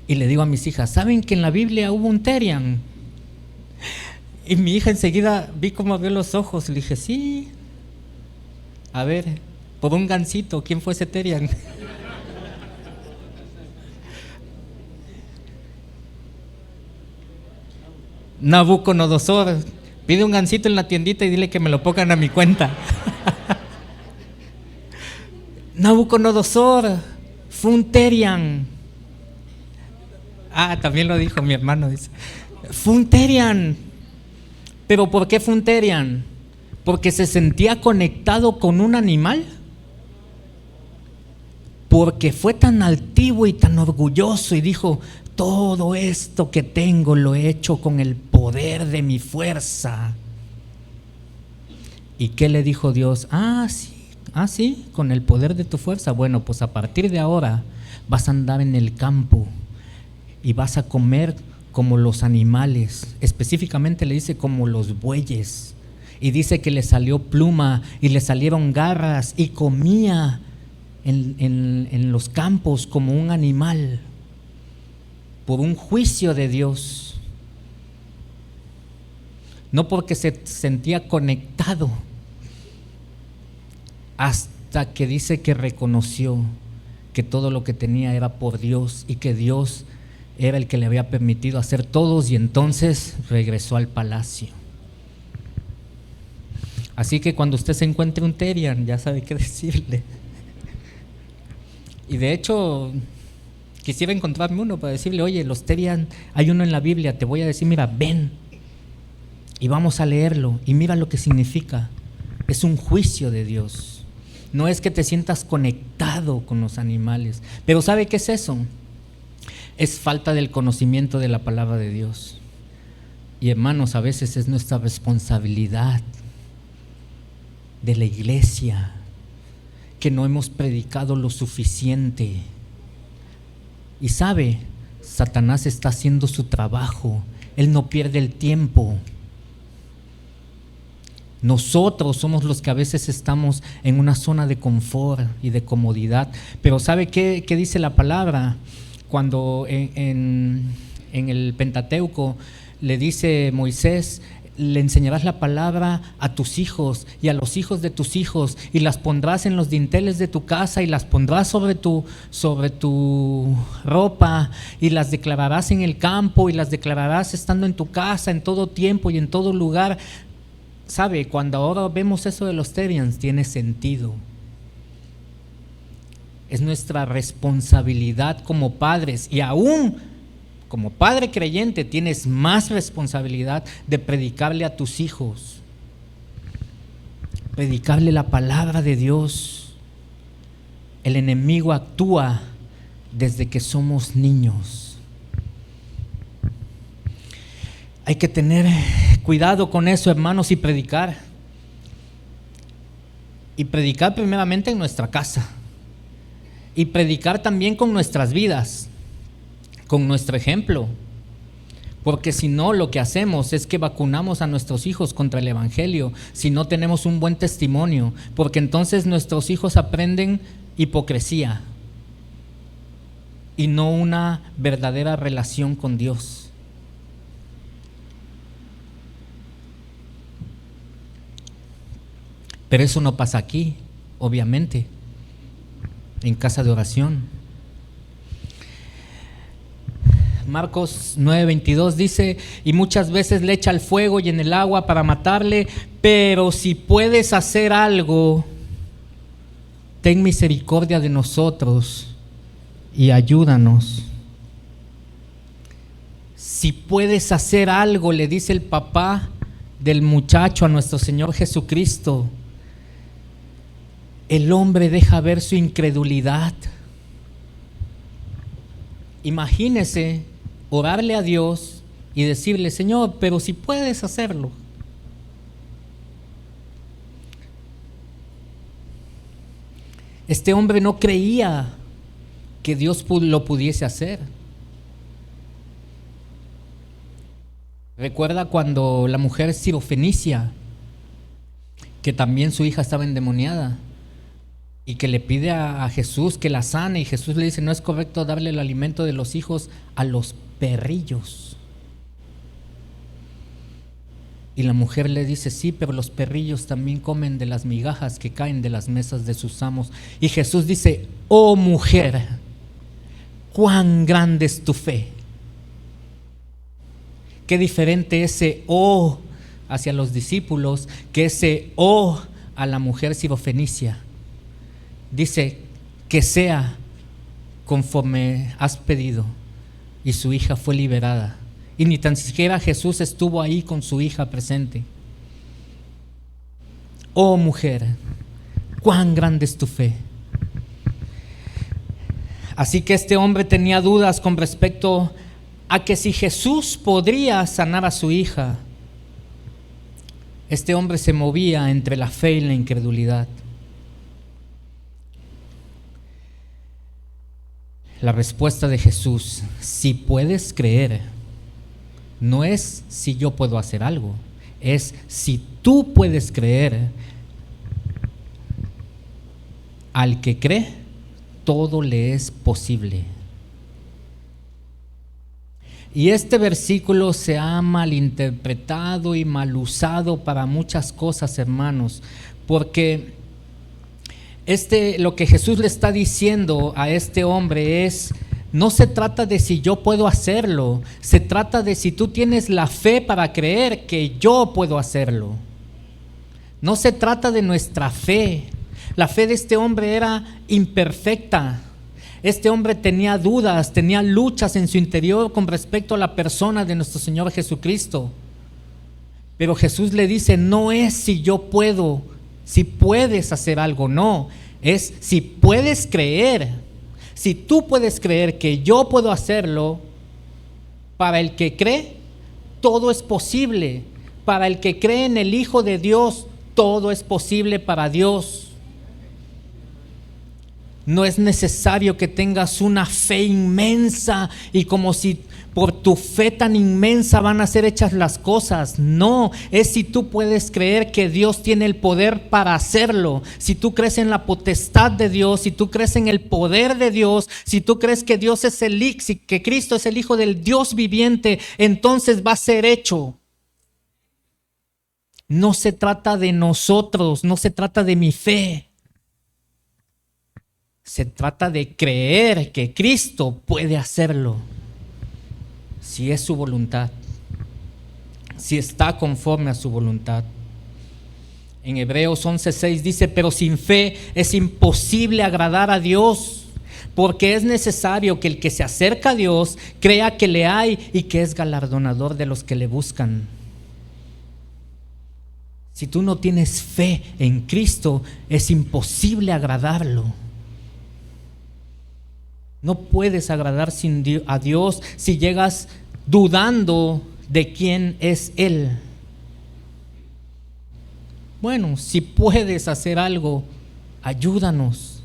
Y le digo a mis hijas: ¿saben que en la Biblia hubo un Terian? Y mi hija enseguida vi cómo abrió los ojos, y le dije: sí, a ver, por un gansito, ¿quién fue ese Terian? Nabucodonosor. Pide un gansito en la tiendita y dile que me lo pongan a mi cuenta. Nabucodonosor fue un Terian. También lo dijo mi hermano, dice. Fue un Terian. ¿Pero por qué fue un Terian? ¿Porque se sentía conectado con un animal? Porque fue tan altivo y tan orgulloso y dijo: todo esto que tengo lo he hecho con el poder de mi fuerza. ¿Y qué le dijo Dios? Sí, con el poder de tu fuerza. Bueno, pues a partir de ahora vas a andar en el campo y vas a comer como los animales. Específicamente le dice como los bueyes. Y dice que le salió pluma y le salieron garras, y comía en los campos como un animal, por un juicio de Dios, no porque se sentía conectado, hasta que dice que reconoció que todo lo que tenía era por Dios y que Dios era el que le había permitido hacer todos, y entonces regresó al palacio. Así que cuando usted se encuentre un Terian, ya sabe qué decirle. Y de hecho, quisiera encontrarme uno para decirle: oye, los Terian, hay uno en la Biblia, te voy a decir, mira, ven y vamos a leerlo, y mira lo que significa. Es un juicio de Dios. No es que te sientas conectado con los animales. Pero ¿sabe qué es eso? Es falta del conocimiento de la palabra de Dios. Y hermanos, a veces es nuestra responsabilidad de la iglesia que no hemos predicado lo suficiente. Y sabe, Satanás está haciendo su trabajo. Él no pierde el tiempo. Nosotros somos los que a veces estamos en una zona de confort y de comodidad. Pero ¿sabe qué dice la palabra? Cuando en el Pentateuco le dice Moisés: le enseñarás la palabra a tus hijos y a los hijos de tus hijos, y las pondrás en los dinteles de tu casa, y las pondrás sobre tu ropa, y las declararás en el campo, y las declararás estando en tu casa en todo tiempo y en todo lugar. ¿Sabe? Cuando ahora vemos eso de los Terians, tiene sentido. Es nuestra responsabilidad como padres, y aún como padre creyente tienes más responsabilidad de predicarle a tus hijos, predicarle la palabra de Dios. El enemigo actúa desde que somos niños. Hay que tener cuidado con eso, hermanos, y predicar. Y predicar primeramente en nuestra casa. Y predicar también con nuestras vidas, con nuestro ejemplo, Porque si no, lo que hacemos es que vacunamos a nuestros hijos contra el evangelio, si no tenemos un buen testimonio, porque entonces nuestros hijos aprenden hipocresía y no una verdadera relación con Dios. Pero eso no pasa aquí, obviamente, en casa de oración. Marcos 9:22 dice: y muchas veces le echa al fuego y en el agua para matarle, pero si puedes hacer algo, ten misericordia de nosotros y ayúdanos. Si puedes hacer algo, le dice el papá del muchacho a nuestro Señor Jesucristo. El hombre deja ver su incredulidad. Imagínese orarle a Dios y decirle: Señor, pero si puedes hacerlo. Este hombre no creía que Dios lo pudiese hacer. Recuerda cuando la mujer sirofenicia, que también su hija estaba endemoniada, y que le pide a Jesús que la sane, y Jesús le dice: no es correcto darle el alimento de los hijos a los perrillos. Y la mujer le dice: sí, pero los perrillos también comen de las migajas que caen de las mesas de sus amos. Y Jesús dice: oh mujer, cuán grande es tu fe. Qué diferente ese oh hacia los discípulos que ese oh a la mujer sirofenicia. Dice: que sea conforme has pedido. Y su hija fue liberada. Y ni tan siquiera Jesús estuvo ahí con su hija presente. Oh mujer, cuán grande es tu fe. Así que este hombre tenía dudas con respecto a que si Jesús podría sanar a su hija. Este hombre se movía entre la fe y la incredulidad. La respuesta de Jesús: si puedes creer, no es si yo puedo hacer algo, es si tú puedes creer. Al que cree, todo le es posible. Y este versículo se ha malinterpretado y mal usado para muchas cosas, hermanos, porque lo que Jesús le está diciendo a este hombre es: no se trata de si yo puedo hacerlo, se trata de si tú tienes la fe para creer que yo puedo hacerlo. No se trata de nuestra fe. La fe de este hombre era imperfecta. Este hombre tenía dudas, tenía luchas en su interior con respecto a la persona de nuestro Señor Jesucristo. Pero Jesús le dice: no es si yo puedo, si puedes hacer algo, no, es si puedes creer. Si tú puedes creer que yo puedo hacerlo, para el que cree, todo es posible. Para el que cree en el Hijo de Dios, todo es posible para Dios. No es necesario que tengas una fe inmensa y como si por tu fe tan inmensa van a ser hechas las cosas. No, es si tú puedes creer que Dios tiene el poder para hacerlo. Si tú crees en la potestad de Dios, si tú crees en el poder de Dios, si tú crees que Dios es que Cristo es el Hijo del Dios viviente, entonces va a ser hecho. No se trata de nosotros, no se trata de mi fe. Se trata de creer que Cristo puede hacerlo, si es su voluntad, si está conforme a su voluntad. En Hebreos 11:6 dice: pero sin fe es imposible agradar a Dios, porque es necesario que el que se acerca a Dios crea que le hay y que es galardonador de los que le buscan. Si tú no tienes fe en Cristo, es imposible agradarlo. No puedes agradar a Dios si llegas dudando de quién es Él. Bueno, si puedes hacer algo, ayúdanos.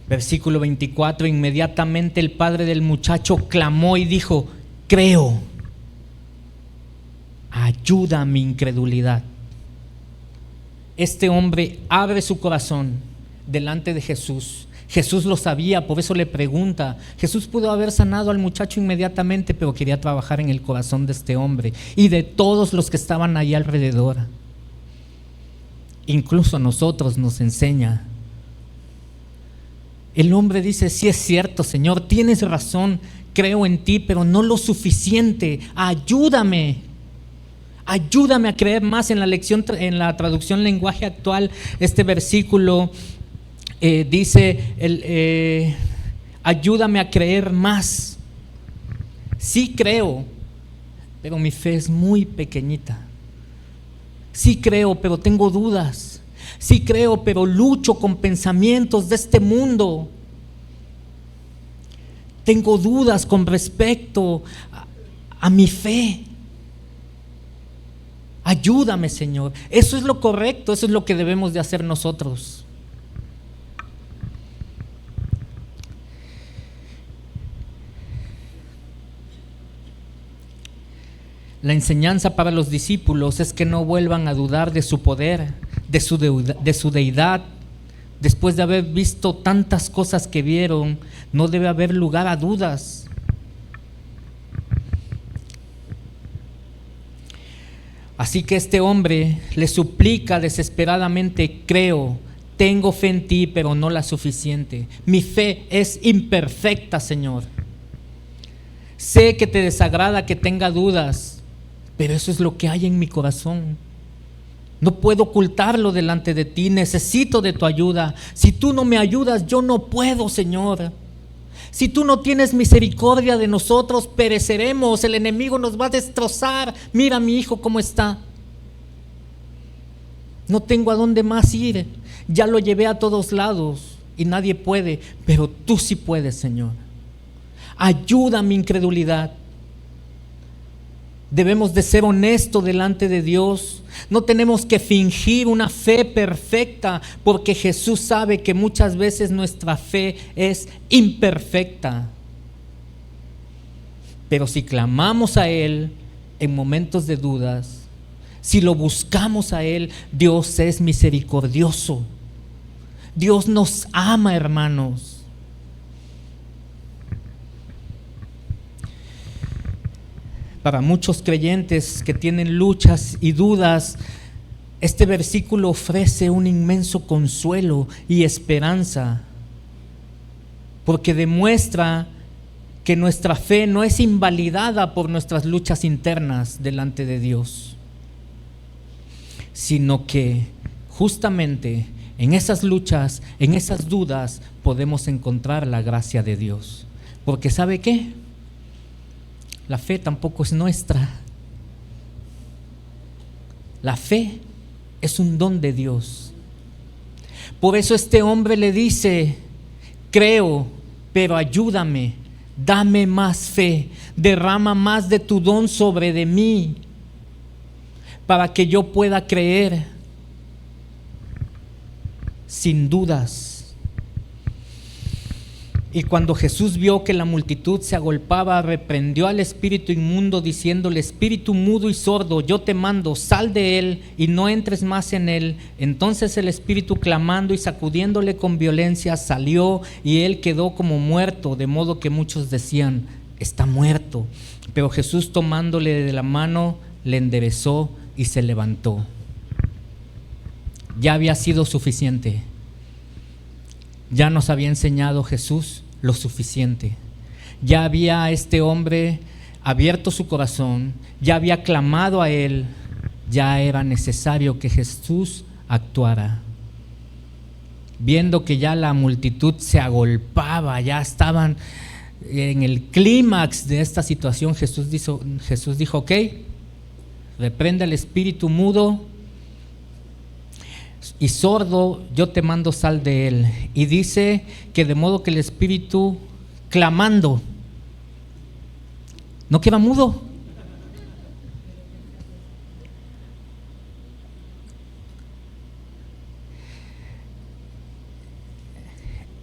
Versículo 24, inmediatamente el padre del muchacho clamó y dijo: creo, ayuda a mi incredulidad. Este hombre abre su corazón delante de Jesús. Jesús lo sabía, por eso le pregunta. Jesús pudo haber sanado al muchacho inmediatamente, pero quería trabajar en el corazón de este hombre y de todos los que estaban ahí alrededor. Incluso a nosotros nos enseña. El hombre dice: sí, es cierto, Señor, tienes razón, creo en ti, pero no lo suficiente. Ayúdame a creer más. En la traducción lenguaje actual, este versículo dice: ayúdame a creer más. Sí creo, pero mi fe es muy pequeñita. Sí creo, pero tengo dudas. Sí creo, pero lucho con pensamientos de este mundo. Tengo dudas con respecto a mi fe. Ayúdame, Señor. Eso es lo correcto, eso es lo que debemos de hacer nosotros. La enseñanza para los discípulos es que no vuelvan a dudar de su poder, de su deidad. Después de haber visto tantas cosas que vieron, no debe haber lugar a dudas. Así que este hombre le suplica desesperadamente: creo, tengo fe en ti, pero no la suficiente. Mi fe es imperfecta, Señor. Sé que te desagrada que tenga dudas, pero eso es lo que hay en mi corazón. No puedo ocultarlo delante de ti, necesito de tu ayuda. Si tú no me ayudas, yo no puedo, Señor. Si tú no tienes misericordia de nosotros, pereceremos, el enemigo nos va a destrozar. Mira a mi hijo cómo está. No tengo a dónde más ir, ya lo llevé a todos lados y nadie puede, pero tú sí puedes, Señor. Ayuda a mi incredulidad. Debemos de ser honestos delante de Dios. No tenemos que fingir una fe perfecta, porque Jesús sabe que muchas veces nuestra fe es imperfecta. Pero si clamamos a Él en momentos de dudas, si lo buscamos a Él, Dios es misericordioso. Dios nos ama, hermanos. Para muchos creyentes que tienen luchas y dudas, este versículo ofrece un inmenso consuelo y esperanza, porque demuestra que nuestra fe no es invalidada por nuestras luchas internas delante de Dios, sino que justamente en esas luchas, en esas dudas, podemos encontrar la gracia de Dios. Porque ¿sabe qué? La fe tampoco es nuestra. La fe es un don de Dios. Por eso este hombre le dice: creo, pero ayúdame, dame más fe, derrama más de tu don sobre de mí, para que yo pueda creer sin dudas. Y cuando Jesús vio que la multitud se agolpaba, reprendió al espíritu inmundo, diciéndole: espíritu mudo y sordo, yo te mando, sal de él y no entres más en él. Entonces el espíritu, clamando y sacudiéndole con violencia, salió, y él quedó como muerto, de modo que muchos decían: está muerto. Pero Jesús, tomándole de la mano, le enderezó y se levantó. Ya había sido suficiente. Ya nos había enseñado Jesús lo suficiente. Ya había este hombre abierto su corazón, ya había clamado a Él, ya era necesario que Jesús actuara. Viendo que ya la multitud se agolpaba, ya estaban en el clímax de esta situación, Jesús dijo: ok, reprende al espíritu mudo y sordo, yo te mando, sal de él. Y dice que de modo que el espíritu, clamando, no queda mudo.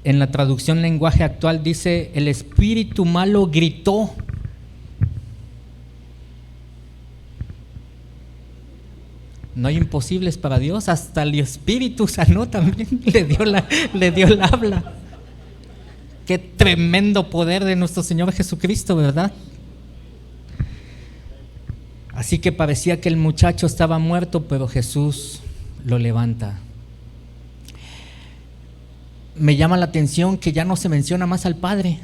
En la traducción lenguaje actual dice: el espíritu malo gritó. No hay imposibles para Dios, hasta el Espíritu sanó también, le dio el habla. Qué tremendo poder de nuestro Señor Jesucristo, ¿verdad? Así que parecía que el muchacho estaba muerto, pero Jesús lo levanta. Me llama la atención que ya no se menciona más al padre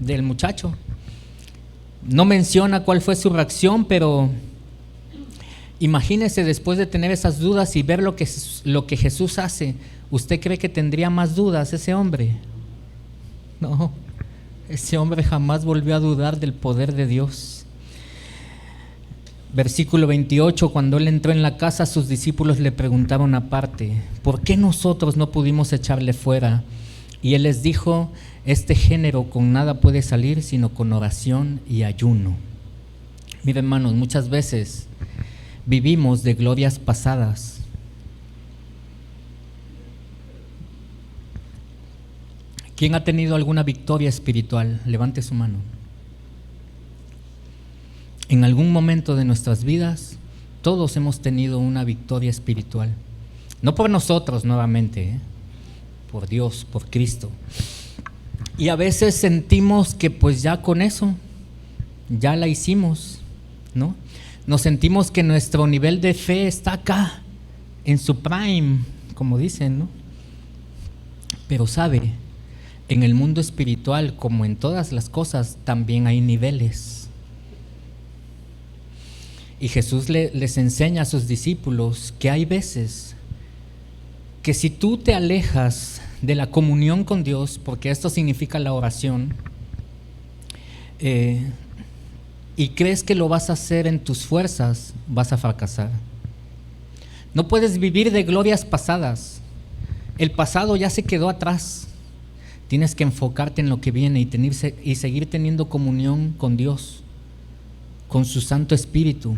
del muchacho. No menciona cuál fue su reacción, pero imagínese, después de tener esas dudas y ver lo que Jesús hace, ¿usted cree que tendría más dudas ese hombre? No, ese hombre jamás volvió a dudar del poder de Dios. Versículo 28, cuando él entró en la casa, sus discípulos le preguntaron aparte: ¿por qué nosotros no pudimos echarle fuera? Y él les dijo: este género con nada puede salir sino con oración y ayuno. Mira, hermanos, muchas veces vivimos de glorias pasadas. ¿Quién ha tenido alguna victoria espiritual? Levante su mano. En algún momento de nuestras vidas, todos hemos tenido una victoria espiritual. No por nosotros nuevamente, por Dios, por Cristo. Y a veces sentimos que pues ya con eso, ya la hicimos, ¿no? Nos sentimos que nuestro nivel de fe está acá, en su prime, como dicen, ¿no? Pero sabe, en el mundo espiritual, como en todas las cosas, también hay niveles. Y Jesús les enseña a sus discípulos que hay veces que si tú te alejas de la comunión con Dios, porque esto significa la oración, y crees que lo vas a hacer en tus fuerzas, vas a fracasar. No puedes vivir de glorias pasadas. El pasado ya se quedó atrás. Tienes que enfocarte en lo que viene y seguir teniendo comunión con Dios, con su Santo Espíritu.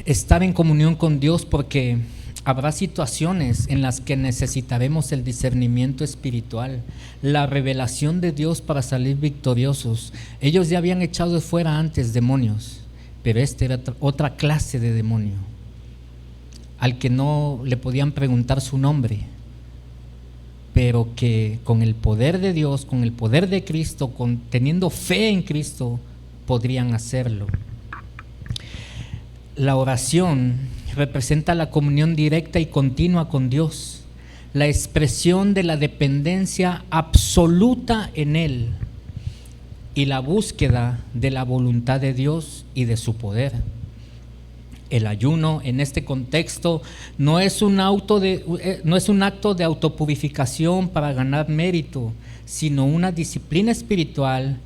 Estar en comunión con Dios, porque habrá situaciones en las que necesitaremos el discernimiento espiritual, la revelación de Dios para salir victoriosos. Ellos ya habían echado fuera antes demonios, pero este era otra clase de demonio, al que no le podían preguntar su nombre, pero que con el poder de Dios, con el poder de Cristo, teniendo fe en Cristo, podrían hacerlo. La oración representa la comunión directa y continua con Dios, la expresión de la dependencia absoluta en Él y la búsqueda de la voluntad de Dios y de su poder. El ayuno en este contexto no es un acto de autopurificación para ganar mérito, sino una disciplina espiritual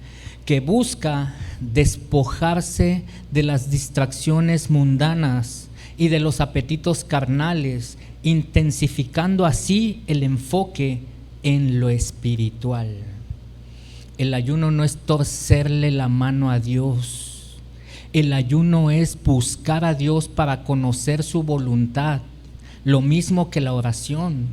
que busca despojarse de las distracciones mundanas y de los apetitos carnales, intensificando así el enfoque en lo espiritual. El ayuno no es torcerle la mano a Dios. El ayuno es buscar a Dios para conocer su voluntad, lo mismo que la oración.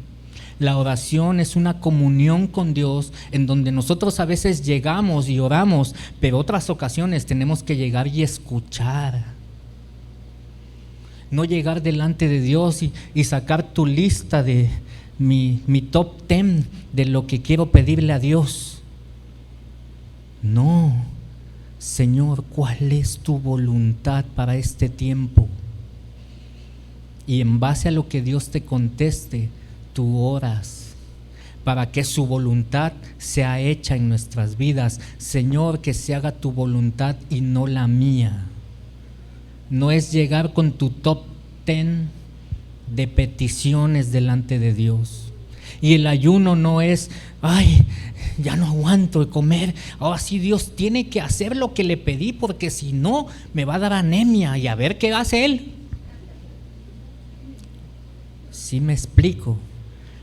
La oración es una comunión con Dios en donde nosotros a veces llegamos y oramos, pero otras ocasiones tenemos que llegar y escuchar. No llegar delante de Dios y sacar tu lista de mi top 10 de lo que quiero pedirle a Dios. No, Señor, ¿cuál es tu voluntad para este tiempo? Y en base a lo que Dios te conteste, tú oras para que su voluntad sea hecha en nuestras vidas. Señor, que se haga tu voluntad y no la mía. No es llegar con tu top 10 de peticiones delante de Dios. Y el ayuno no es, ay, ya no aguanto de comer, ahora sí Dios tiene que hacer lo que le pedí, porque si no me va a dar anemia, y a ver qué hace Él. ¿Sí me explico?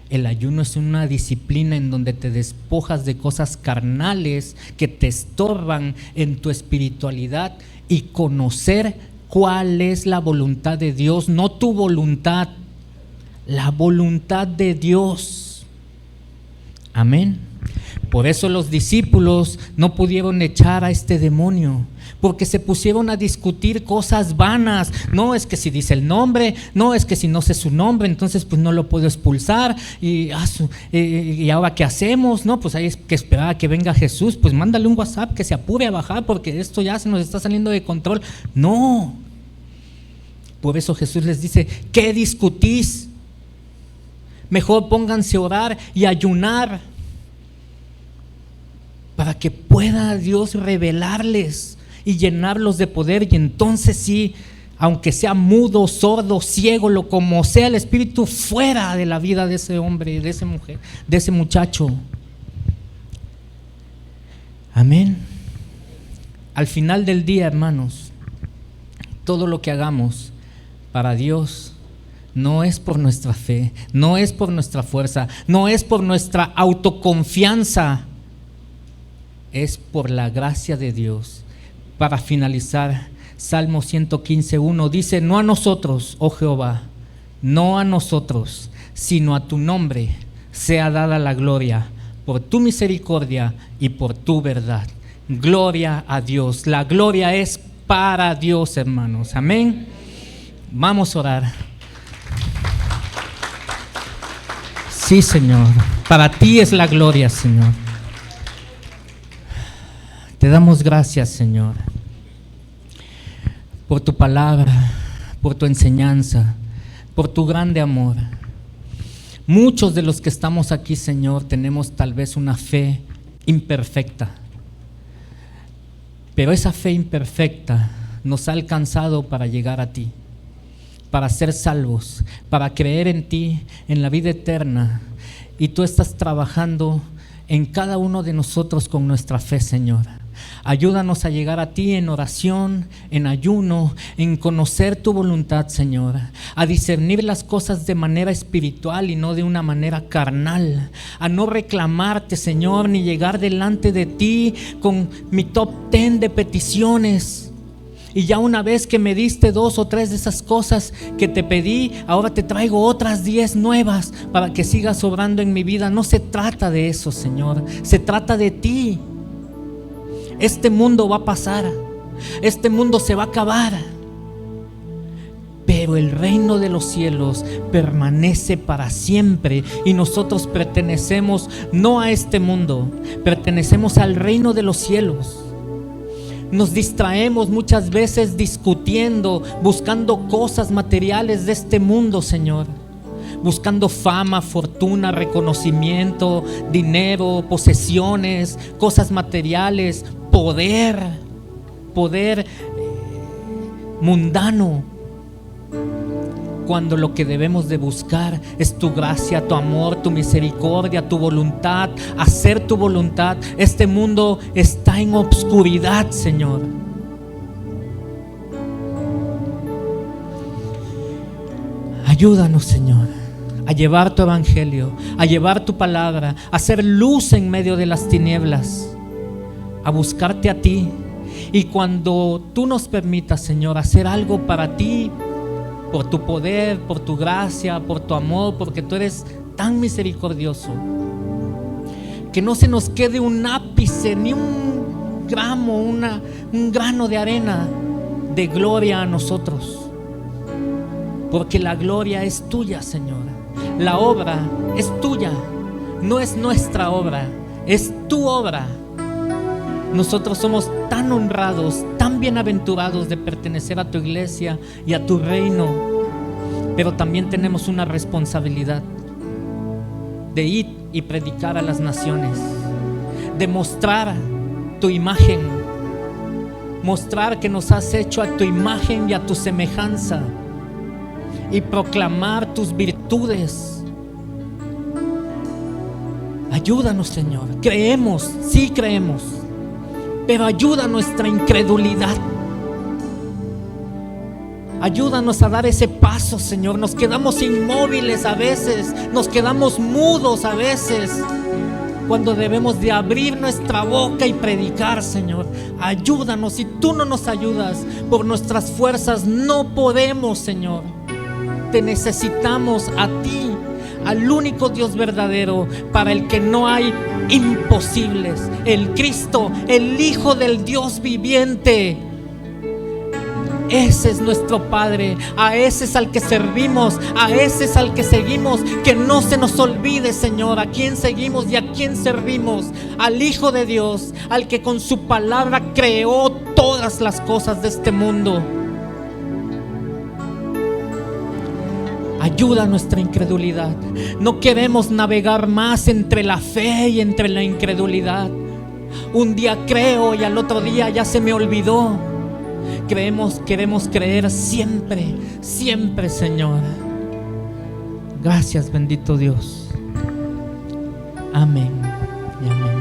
El ayuno es una disciplina en donde te despojas de cosas carnales que te estorban en tu espiritualidad y conocer cuál es la voluntad de Dios, no tu voluntad, la voluntad de Dios. Amén. Por eso los discípulos no pudieron echar a este demonio, porque se pusieron a discutir cosas vanas. No, es que si dice el nombre, no, es que si no sé su nombre, entonces pues no lo puedo expulsar. Y ahora ¿qué hacemos? No, pues hay que esperar a que venga Jesús. Pues mándale un WhatsApp que se apure a bajar, porque esto ya se nos está saliendo de control. No. Por eso Jesús les dice: ¿qué discutís? Mejor pónganse a orar y ayunar, para que pueda Dios revelarles y llenarlos de poder. Y entonces sí, aunque sea mudo, sordo, ciego, lo como sea, el espíritu fuera de la vida de ese hombre, de esa mujer, de ese muchacho. Amén. Al final del día, hermanos, todo lo que hagamos para Dios no es por nuestra fe, no es por nuestra fuerza, no es por nuestra autoconfianza, es por la gracia de Dios. Para finalizar, Salmo 115:1 dice: no a nosotros, oh Jehová, no a nosotros, sino a tu nombre sea dada la gloria, por tu misericordia y por tu verdad. Gloria a Dios. La gloria es para Dios, hermanos. Amén. Vamos a orar. Sí, Señor, para ti es la gloria, Señor. Te damos gracias, Señor, por tu palabra, por tu enseñanza, por tu grande amor. Muchos de los que estamos aquí, Señor, tenemos tal vez una fe imperfecta, pero esa fe imperfecta nos ha alcanzado para llegar a ti, para ser salvos, para creer en ti, en la vida eterna. Y tú estás trabajando en cada uno de nosotros con nuestra fe, Señor. Ayúdanos a llegar a ti en oración, en ayuno, en conocer tu voluntad, Señor, a discernir las cosas de manera espiritual y no de una manera carnal, a no reclamarte, Señor, ni llegar delante de ti con mi top 10 de peticiones. Y ya una vez que me diste 2 o 3 de esas cosas que te pedí, ahora te traigo otras 10 nuevas para que sigas obrando en mi vida. No se trata de eso, Señor, se trata de ti. Este mundo va a pasar, este mundo se va a acabar, pero el reino de los cielos permanece para siempre. Y nosotros pertenecemos no a este mundo, pertenecemos al reino de los cielos. Nos distraemos muchas veces discutiendo, buscando cosas materiales de este mundo, Señor, buscando fama, fortuna, reconocimiento, dinero, posesiones, cosas materiales, poder mundano, cuando lo que debemos de buscar es tu gracia, tu amor, tu misericordia, tu voluntad, hacer tu voluntad. Este mundo está en obscuridad, Señor. Ayúdanos, Señor, a llevar tu evangelio, a llevar tu palabra, a hacer luz en medio de las tinieblas, a buscarte a ti. Y cuando tú nos permitas, Señor, hacer algo para ti, por tu poder, por tu gracia, por tu amor, porque tú eres tan misericordioso, que no se nos quede un ápice, ni un gramo, un grano de arena de gloria a nosotros, porque la gloria es tuya, Señor. La obra es tuya, no es nuestra obra, es tu obra. Nosotros somos tan honrados, tan bienaventurados de pertenecer a tu iglesia y a tu reino, pero también tenemos una responsabilidad de ir y predicar a las naciones, de mostrar tu imagen, mostrar que nos has hecho a tu imagen y a tu semejanza, y proclamar tus virtudes. Ayúdanos, Señor. Creemos, sí creemos, pero ayuda nuestra incredulidad. Ayúdanos a dar ese paso, Señor. Nos quedamos inmóviles a veces, nos quedamos mudos a veces, cuando debemos de abrir nuestra boca y predicar, Señor. Ayúdanos. Si tú no nos ayudas, por nuestras fuerzas no podemos, Señor. Te necesitamos a ti. al único Dios verdadero, para el que no hay imposibles, el Cristo, el Hijo del Dios viviente. Ese es nuestro Padre, a ese es al que servimos, a ese es al que seguimos. Que no se nos olvide, Señor, a quién seguimos y a quién servimos: al Hijo de Dios, al que con su palabra creó todas las cosas de este mundo. Ayuda nuestra incredulidad. No queremos navegar más entre la fe y entre la incredulidad. Un día creo y al otro día ya se me olvidó. Queremos creer siempre, siempre, Señor. Gracias, bendito Dios. Amén y amén.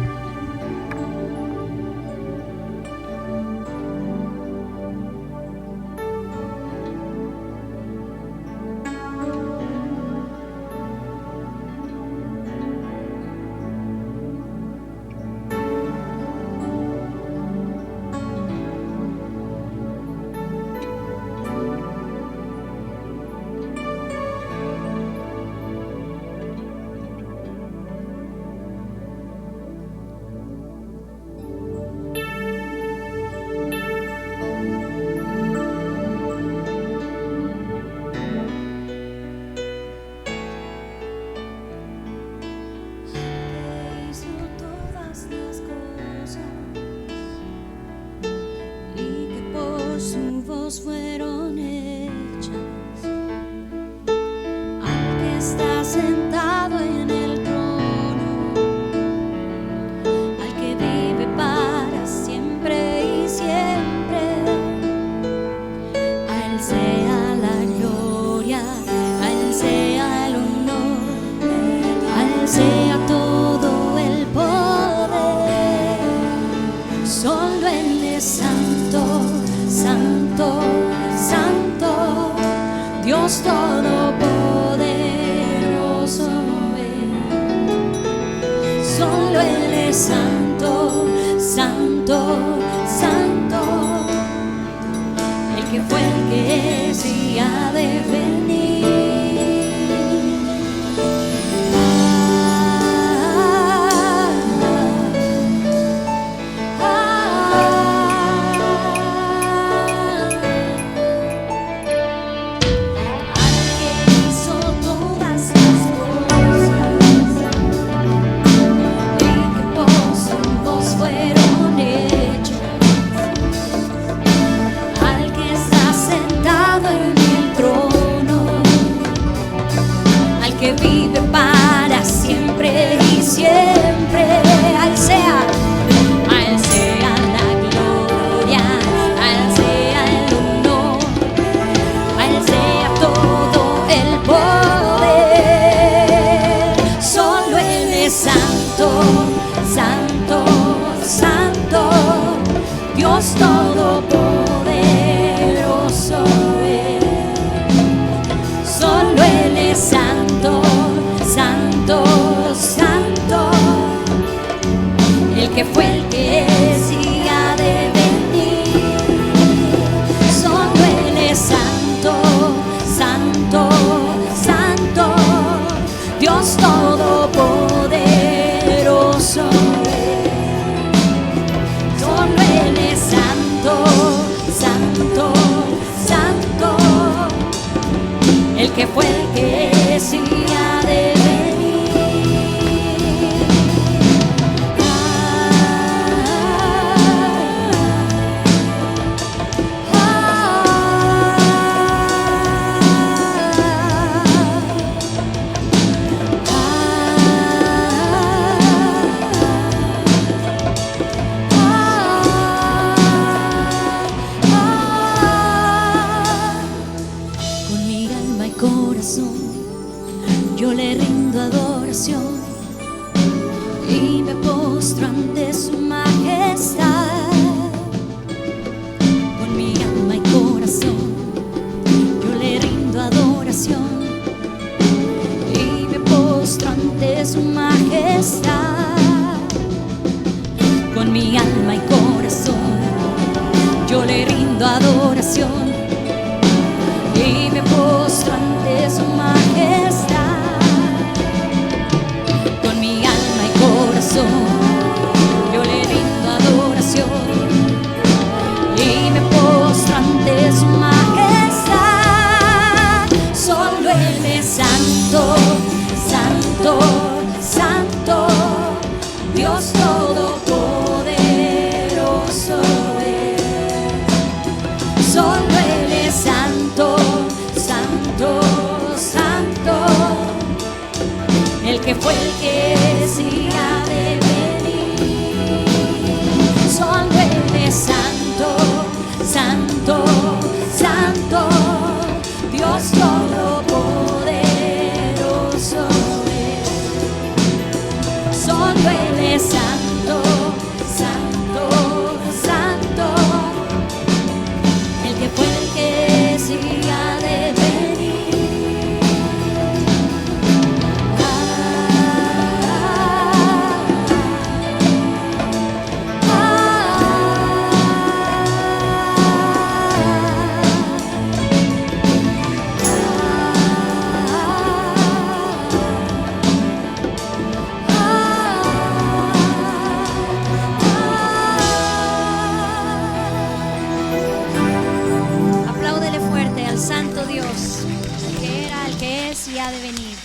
Fueron hechas al que está sentado en el trono, al que vive para siempre y siempre. A él sea la gloria, a él sea el honor, a él sea todo el poder. Solo él es santo, santo, santo, Dios todopoderoso. Solo él es santo, santo, santo, el que fue, el que es y ha de venir. Vive para siempre y siempre. A él sea la gloria, a él sea el honor, a él sea todo el poder. Solo él es santo, santo, santo, Dios todopoderoso. Solo él es santo, santo, santo, el que fue, el que es y ha de venir. Solo él es santo, santo, santo, Dios todopoderoso. Solo él es santo, santo, santo, el que fue, el que es y ha de venir. Con mi alma y corazón yo le rindo adoración y me postro ante su majestad. Con mi alma y corazón yo le rindo adoración y me postro ante su majestad. Con mi alma y corazón yo le rindo adoración y me postro ante su majestad. santo, santo, santo, Dios todopoderoso es. Solo Él es santo, santo, santo, el que fue, el que sí ha de venir. Solo Él es santo, santo, santo, Dios todopoderoso es. Solo Él es santo, santo, santo, el que fue, el que sí ha de venir. Apláudele fuerte al Santo Dios, el que era, el que es y ha de venir.